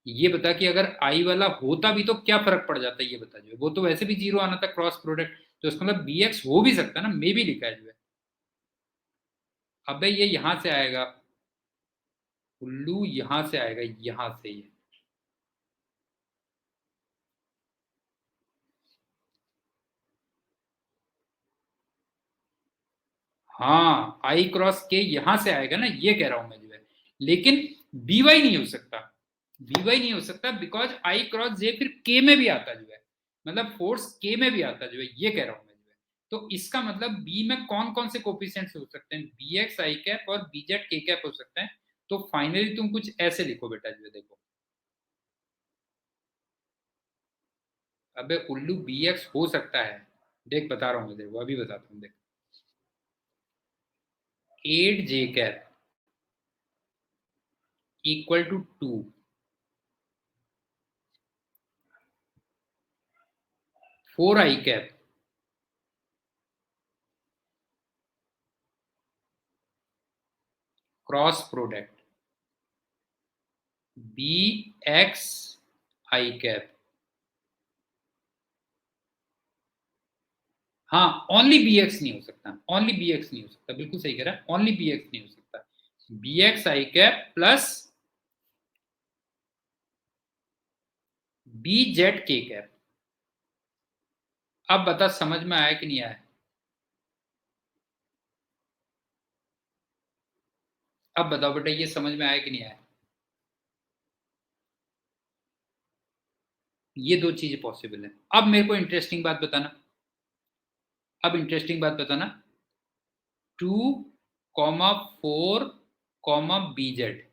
ये बता कि अगर आई वाला होता भी तो क्या फर्क पड़ जाता है ये बता जो है, वो तो वैसे भी जीरो आना था क्रॉस प्रोडक्ट, तो इसका मतलब बी एक्स हो भी सकता है ना, मे भी लिखा है जो है। अबे ये यहां से आएगा उल्लू, यहां से आएगा, यहां से ये, हाँ आई क्रॉस के यहां से आएगा ना, ये कह रहा हूं मैं जो है, लेकिन बी वाई नहीं हो सकता, बी वाई नहीं हो सकता बिकॉज आई क्रॉस जे फिर के में भी आता जो है, मतलब फोर्स के में भी आता जो है, ये कह रहा हूं मैं जो है। तो इसका मतलब बी में कौन कौन से कोफिशिएंट्स हो सकते हैं, बी एक्स आई कैप और बी जेड के कैप हो सकते हैं। तो फाइनली तुम कुछ ऐसे लिखो बेटा जो है, देखो, अबे उल्लू बी एक्स हो सकता है, देख बता रहा हूँ मैं, देखो अभी बताता हूँ, देख, eight j cap equal to two, four i cap cross product b x i cap, हाँ ओनली बी एक्स नहीं हो सकता, ओनली बी एक्स नहीं हो सकता, बिल्कुल सही कह रहा है, ओनली बी एक्स नहीं हो सकता, B x i cap plus B Z के कैप। अब बता समझ में आया कि नहीं आया, अब बताओ बेटा ये समझ में आया कि नहीं आया, ये दो चीजें पॉसिबल है। अब मेरे को इंटरेस्टिंग बात बताना, अब इंटरेस्टिंग बात बताना, two comma four comma b z,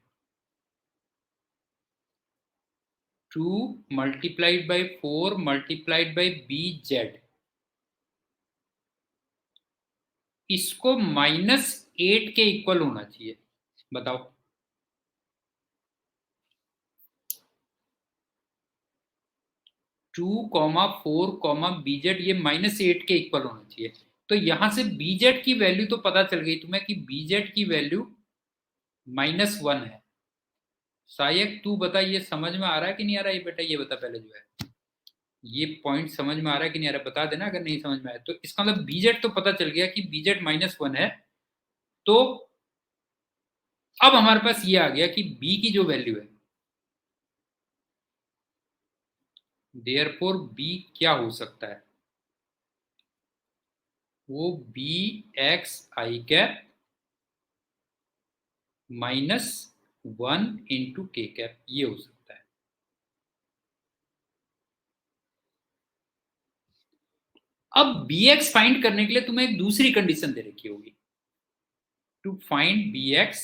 two multiplied by four multiplied by b z, इसको माइनस एट के इक्वल होना चाहिए, बताओ। Two comma four comma b z ये माइनस एट के इक्वल होना चाहिए, तो यहां से बीजेड की वैल्यू तो पता चल गई तुम्हें कि बीजेड की वैल्यू माइनस वन है। शायद तू बता ये समझ में आ रहा है कि नहीं आ रहा है, ये बेटा ये बता पहले जो है, ये पॉइंट समझ में आ रहा है कि नहीं आ रहा है, बता देना अगर नहीं समझ में आया तो, इसका मतलब बीजेड तो पता चल गया कि बीजेड माइनस वन है, तो अब हमारे पास ये आ गया कि बी की जो वैल्यू है, देयरफॉर बी क्या हो सकता है, वो B x i cap minus one into k cap, ये हो सकता है। अब bx फाइंड करने के लिए तुम्हें एक दूसरी कंडीशन दे रखी होगी, to find bx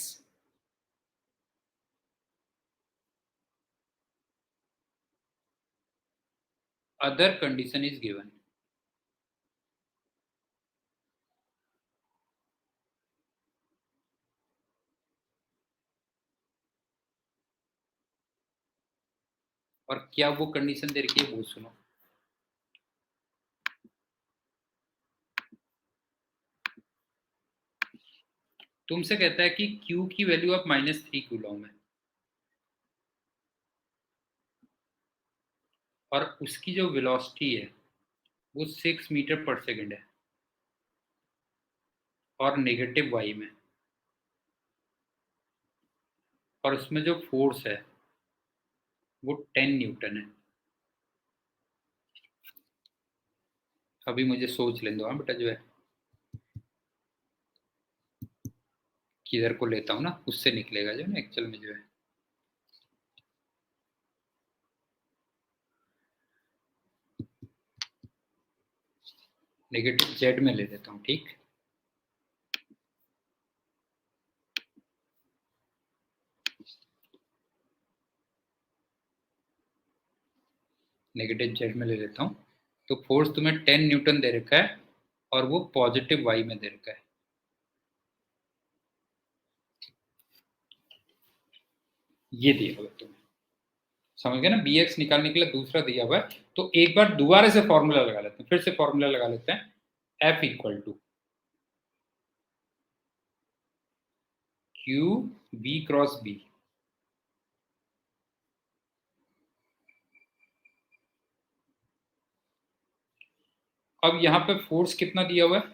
other condition is given. और क्या वो कंडीशन दे रखी है वो सुनो। तुमसे कहता है कि Q की वैल्यू अब -3 कूलॉम है और उसकी जो वेलोसिटी है वो 6 मीटर पर सेकेंड है और नेगेटिव y में, और उसमें जो फोर्स है वो 10 न्यूटन है। अभी मुझे सोच लेने दो, हाँ बेटा, जो है किधर को लेता हूँ ना उससे निकलेगा जो ना एक्चुअल में जो है। नेगेटिव जेड में ले लेता हूँ, ठीक। नेगेटिव जेड में ले लेता हूँ। तो फोर्स तुम्हें 10 न्यूटन दे रखा है और वो पॉजिटिव वाई में दे रखा है। ये दिया हुआ है तुम्हें, समझ गए ना। बी एक्स निकालने के लिए दूसरा दिया हुआ है। तो एक बार दोबारा से फॉर्मूला लगा लेते हैं, फिर से फॉर्मूला लगा लेते हैं। F equal to q b cross b. अब यहां पे फोर्स कितना दिया हुआ है,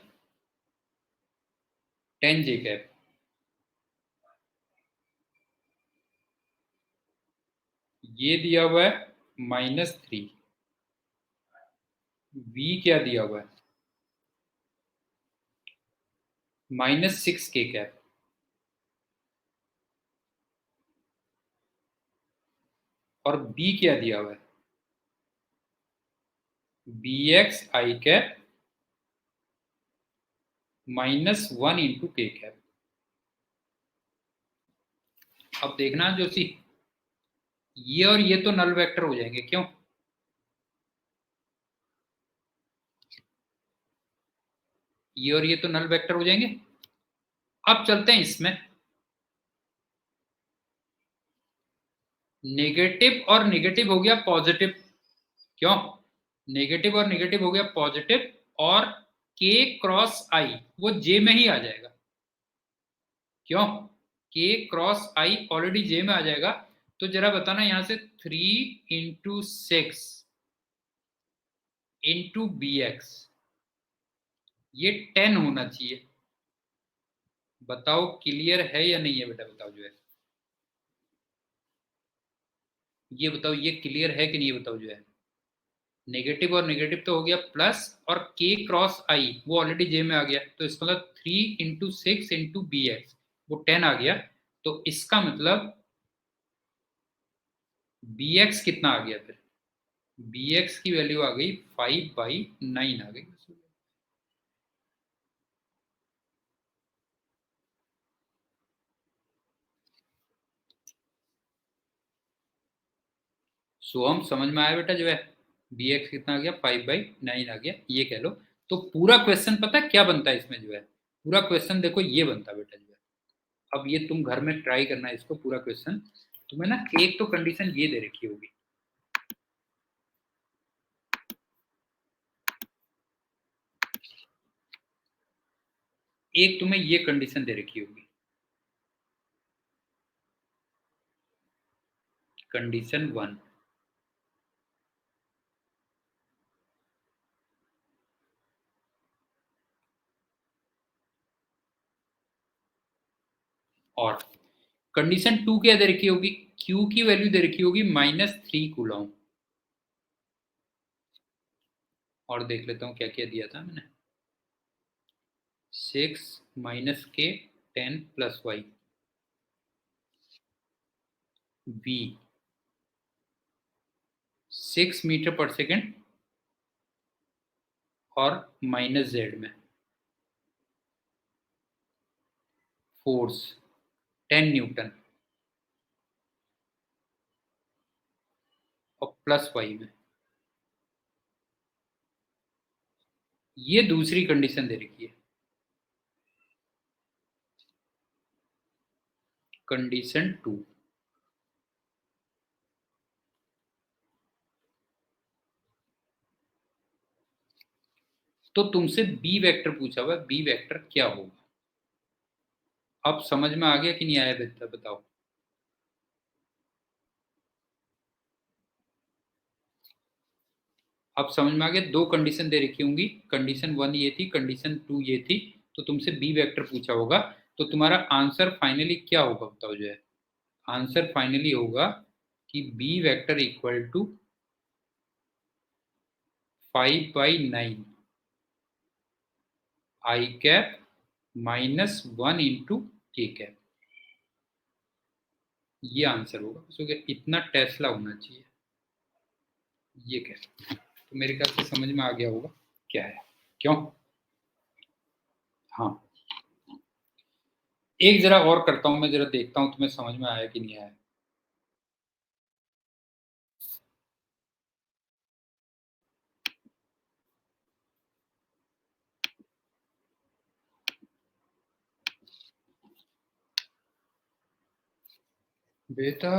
10 जे कैप। ये दिया हुआ है -3। वी क्या दिया हुआ है, -6 के कैप। और बी क्या दिया हुआ है, B x i cap -1 into k cap. अब देखना जोशी, ये और ये तो नल वेक्टर हो जाएंगे, क्यों। ये और ये तो नल वेक्टर हो जाएंगे। अब चलते हैं इसमें, नेगेटिव और नेगेटिव हो गया पॉजिटिव, क्यों। नेगेटिव और नेगेटिव हो गया पॉजिटिव, और के क्रॉस आई वो जे में ही आ जाएगा, क्यों। के क्रॉस आई ऑलरेडी जे में आ जाएगा। तो जरा बताना यहां से 3 × 6 इंटू बी एक्स, ये 10 होना चाहिए। बताओ क्लियर है या नहीं है बेटा, बताओ जो है, ये बताओ ये क्लियर है कि नहीं, ये बताओ जो है। नेगेटिव और नेगेटिव तो हो गया प्लस, और के क्रॉस आई वो ऑलरेडी जे में आ गया, तो इसका मतलब 3 × 6 इंटू बी एक्स वो 10 आ गया। तो इसका मतलब बी एक्स कितना आ गया फिर, बी एक्स की वैल्यू आ गई 5/9 आ गई। सो हम समझ में आया बेटा जो है, बी एक्स कितना आ गया, 5/9 आ गया, ये कह लो। तो पूरा क्वेश्चन पता है क्या बनता है इसमें जो है, पूरा क्वेश्चन देखो ये बनता है बेटा जो है। अब ये तुम घर में ट्राई करना है इसको, पूरा क्वेश्चन तुम्हें ना, एक तो कंडीशन ये दे रखी होगी, एक तुम्हें ये कंडीशन दे रखी होगी, कंडीशन 1। और कंडीशन 2 क्या दे रखी होगी, क्यू की वैल्यू दे रखी होगी -3 कूलॉम। और देख लेता हूं क्या क्या दिया था मैंने, 6 - k 10 + y, v 6 मीटर पर सेकेंड और माइनस जेड में फोर्स 10 न्यूटन और प्लस वाई में। ये दूसरी कंडीशन दे रखी है। कंडीशन 2, तो तुमसे बी वेक्टर पूछा हुआ है, बी वेक्टर क्या होगा। अब समझ में आ गया कि नहीं आया बेटा बताओ। अब समझ में आ गया, दो कंडीशन दे रखी होंगी, कंडीशन 1 ये थी, कंडीशन 2 ये थी, तो तुमसे बी वेक्टर पूछा होगा, तो तुम्हारा आंसर फाइनली क्या होगा बताओ जो है। आंसर फाइनली होगा कि b vector equal to 5/9 i cap -1 into k cap. ये आंसर होगा। सोचे इतना टेस्ला होना चाहिए, ये कैसे। तो मेरे ख्याल से समझ में आ गया होगा क्या है, क्यों। हाँ, एक जरा और करता हूं मैं, जरा देखता हूं तुम्हें समझ में आया कि नहीं आया। बेटा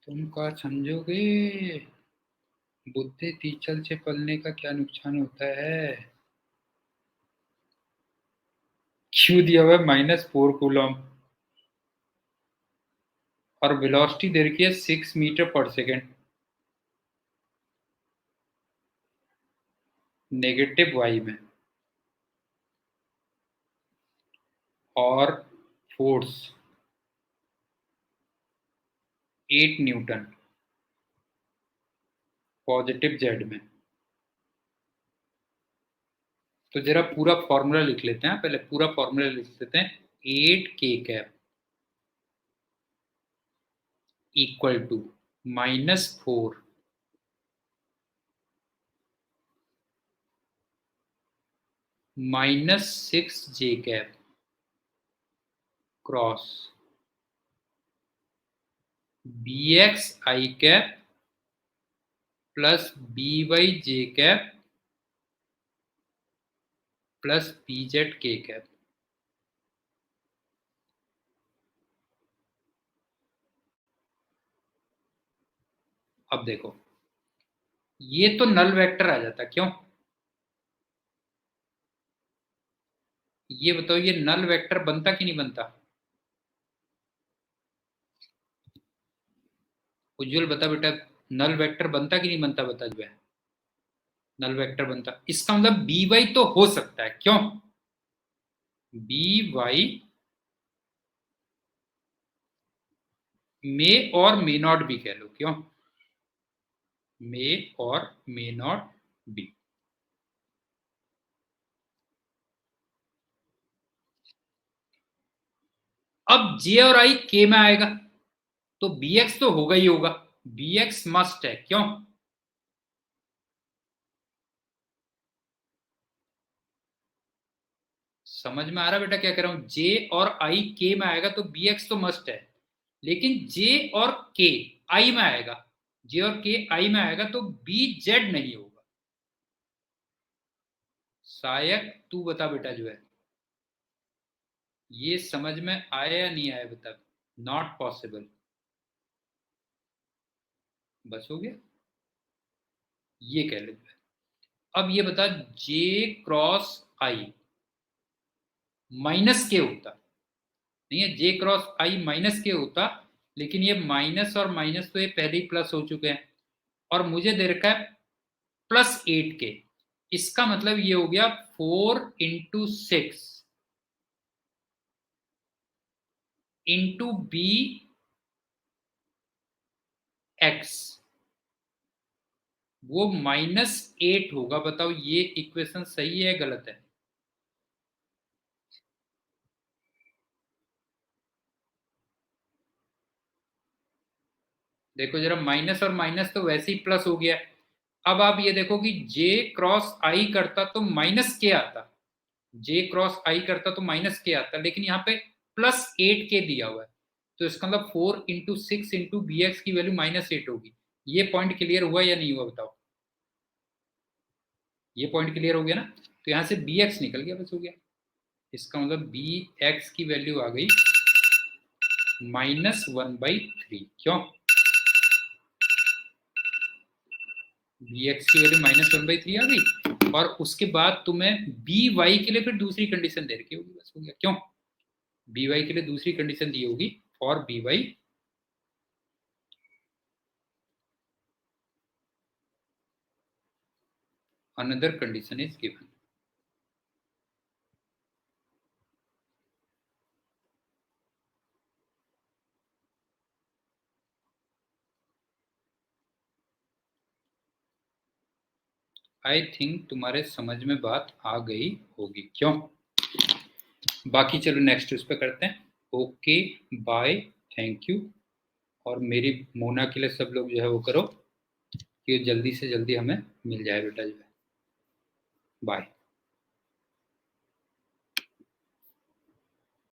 तुम का समझोगे, बुद्धि तीचल से पलने का क्या नुकसान होता है। क्यों दिया हुआ है -4 कूलम, और वेलोसिटी दे रखी है 6 मीटर पर सेकेंड, नेगेटिव वाई में, और फोर्स 8 न्यूटन पॉजिटिव जेड में। तो जरा पूरा फॉर्मूला लिख लेते हैं, पहले पूरा फॉर्मूला लिख लेते हैं। 8 k cap equal to -4 -6 j cap cross BX I cap plus BY J cap plus BZ K cap. अब देखो, ये तो नल वेक्टर आ जाता, क्यों। ये बताओ, ये नल वेक्टर बनता कि नहीं बनता। उज्जवल बता बेटा, नल वेक्टर बनता कि नहीं बनता, बता जो है। नल वेक्टर बनता, इसका मतलब बी वाई तो हो सकता है, क्यों। बी वाई मे और मे नॉट बी कह लो, क्यों। मे और मे नॉट बी। अब जे और आई के में आएगा, तो बी एक्स तो होगा ही होगा, बी एक्स मस्ट है, क्यों। समझ में आ रहा बेटा क्या कह रहा हूं, जे और आई के में आएगा तो बी एक्स तो मस्ट है, लेकिन जे और के आई में आएगा, जे और के आई में आएगा तो बी जेड नहीं होगा। शायद तू बता बेटा जो है, ये समझ में आया या नहीं आया बता। नॉट पॉसिबल, बस हो गया, ये कह लेते हैं। अब ये बता, जे क्रॉस आई माइनस के होता, नहीं है, जे क्रॉस आई माइनस के होता, लेकिन ये माइनस और माइनस तो ये पहले ही प्लस हो चुके हैं, और मुझे दे रखा है +8 के। इसका मतलब ये हो गया 4 × 6 इंटू बी एक्स, वो -8 होगा। बताओ ये इक्वेशन सही है गलत है। देखो जरा, माइनस और माइनस तो वैसे ही प्लस हो गया, अब आप ये देखो कि जे क्रॉस आई करता तो माइनस के आता, जे क्रॉस आई करता तो माइनस के आता, लेकिन यहाँ पे +8 के दिया हुआ है, तो इसका मतलब 4 × 6 × bx की वैल्यू -8 होगी। ये पॉइंट क्लियर हुआ या नहीं हुआ बताओ? ये पॉइंट क्लियर हो गया ना, तो यहाँ से bx निकल गया, बस हो गया। इसका मतलब bx की वैल्यू आ गई -1/3। क्यों? bx की वैल्यू -1/3 आ गई, और उसके बाद तुम्हें by के लिए फिर दूसरी कंडीशन दे रखी होगी, बस हो गया। क्यों? by के लिए दूसरी कंडीशन दी होगी, for by another condition is given। I think तुम्हारे समझ में बात आ गई होगी। क्यों? बाकी चलो नेक्स्ट उस पर करते हैं। Okay bye, thank you. और मेरी मोना के लिए सब लोग जो है वो करो कि जल्दी से जल्दी हमें मिल जाए बेटा जो है। बाय।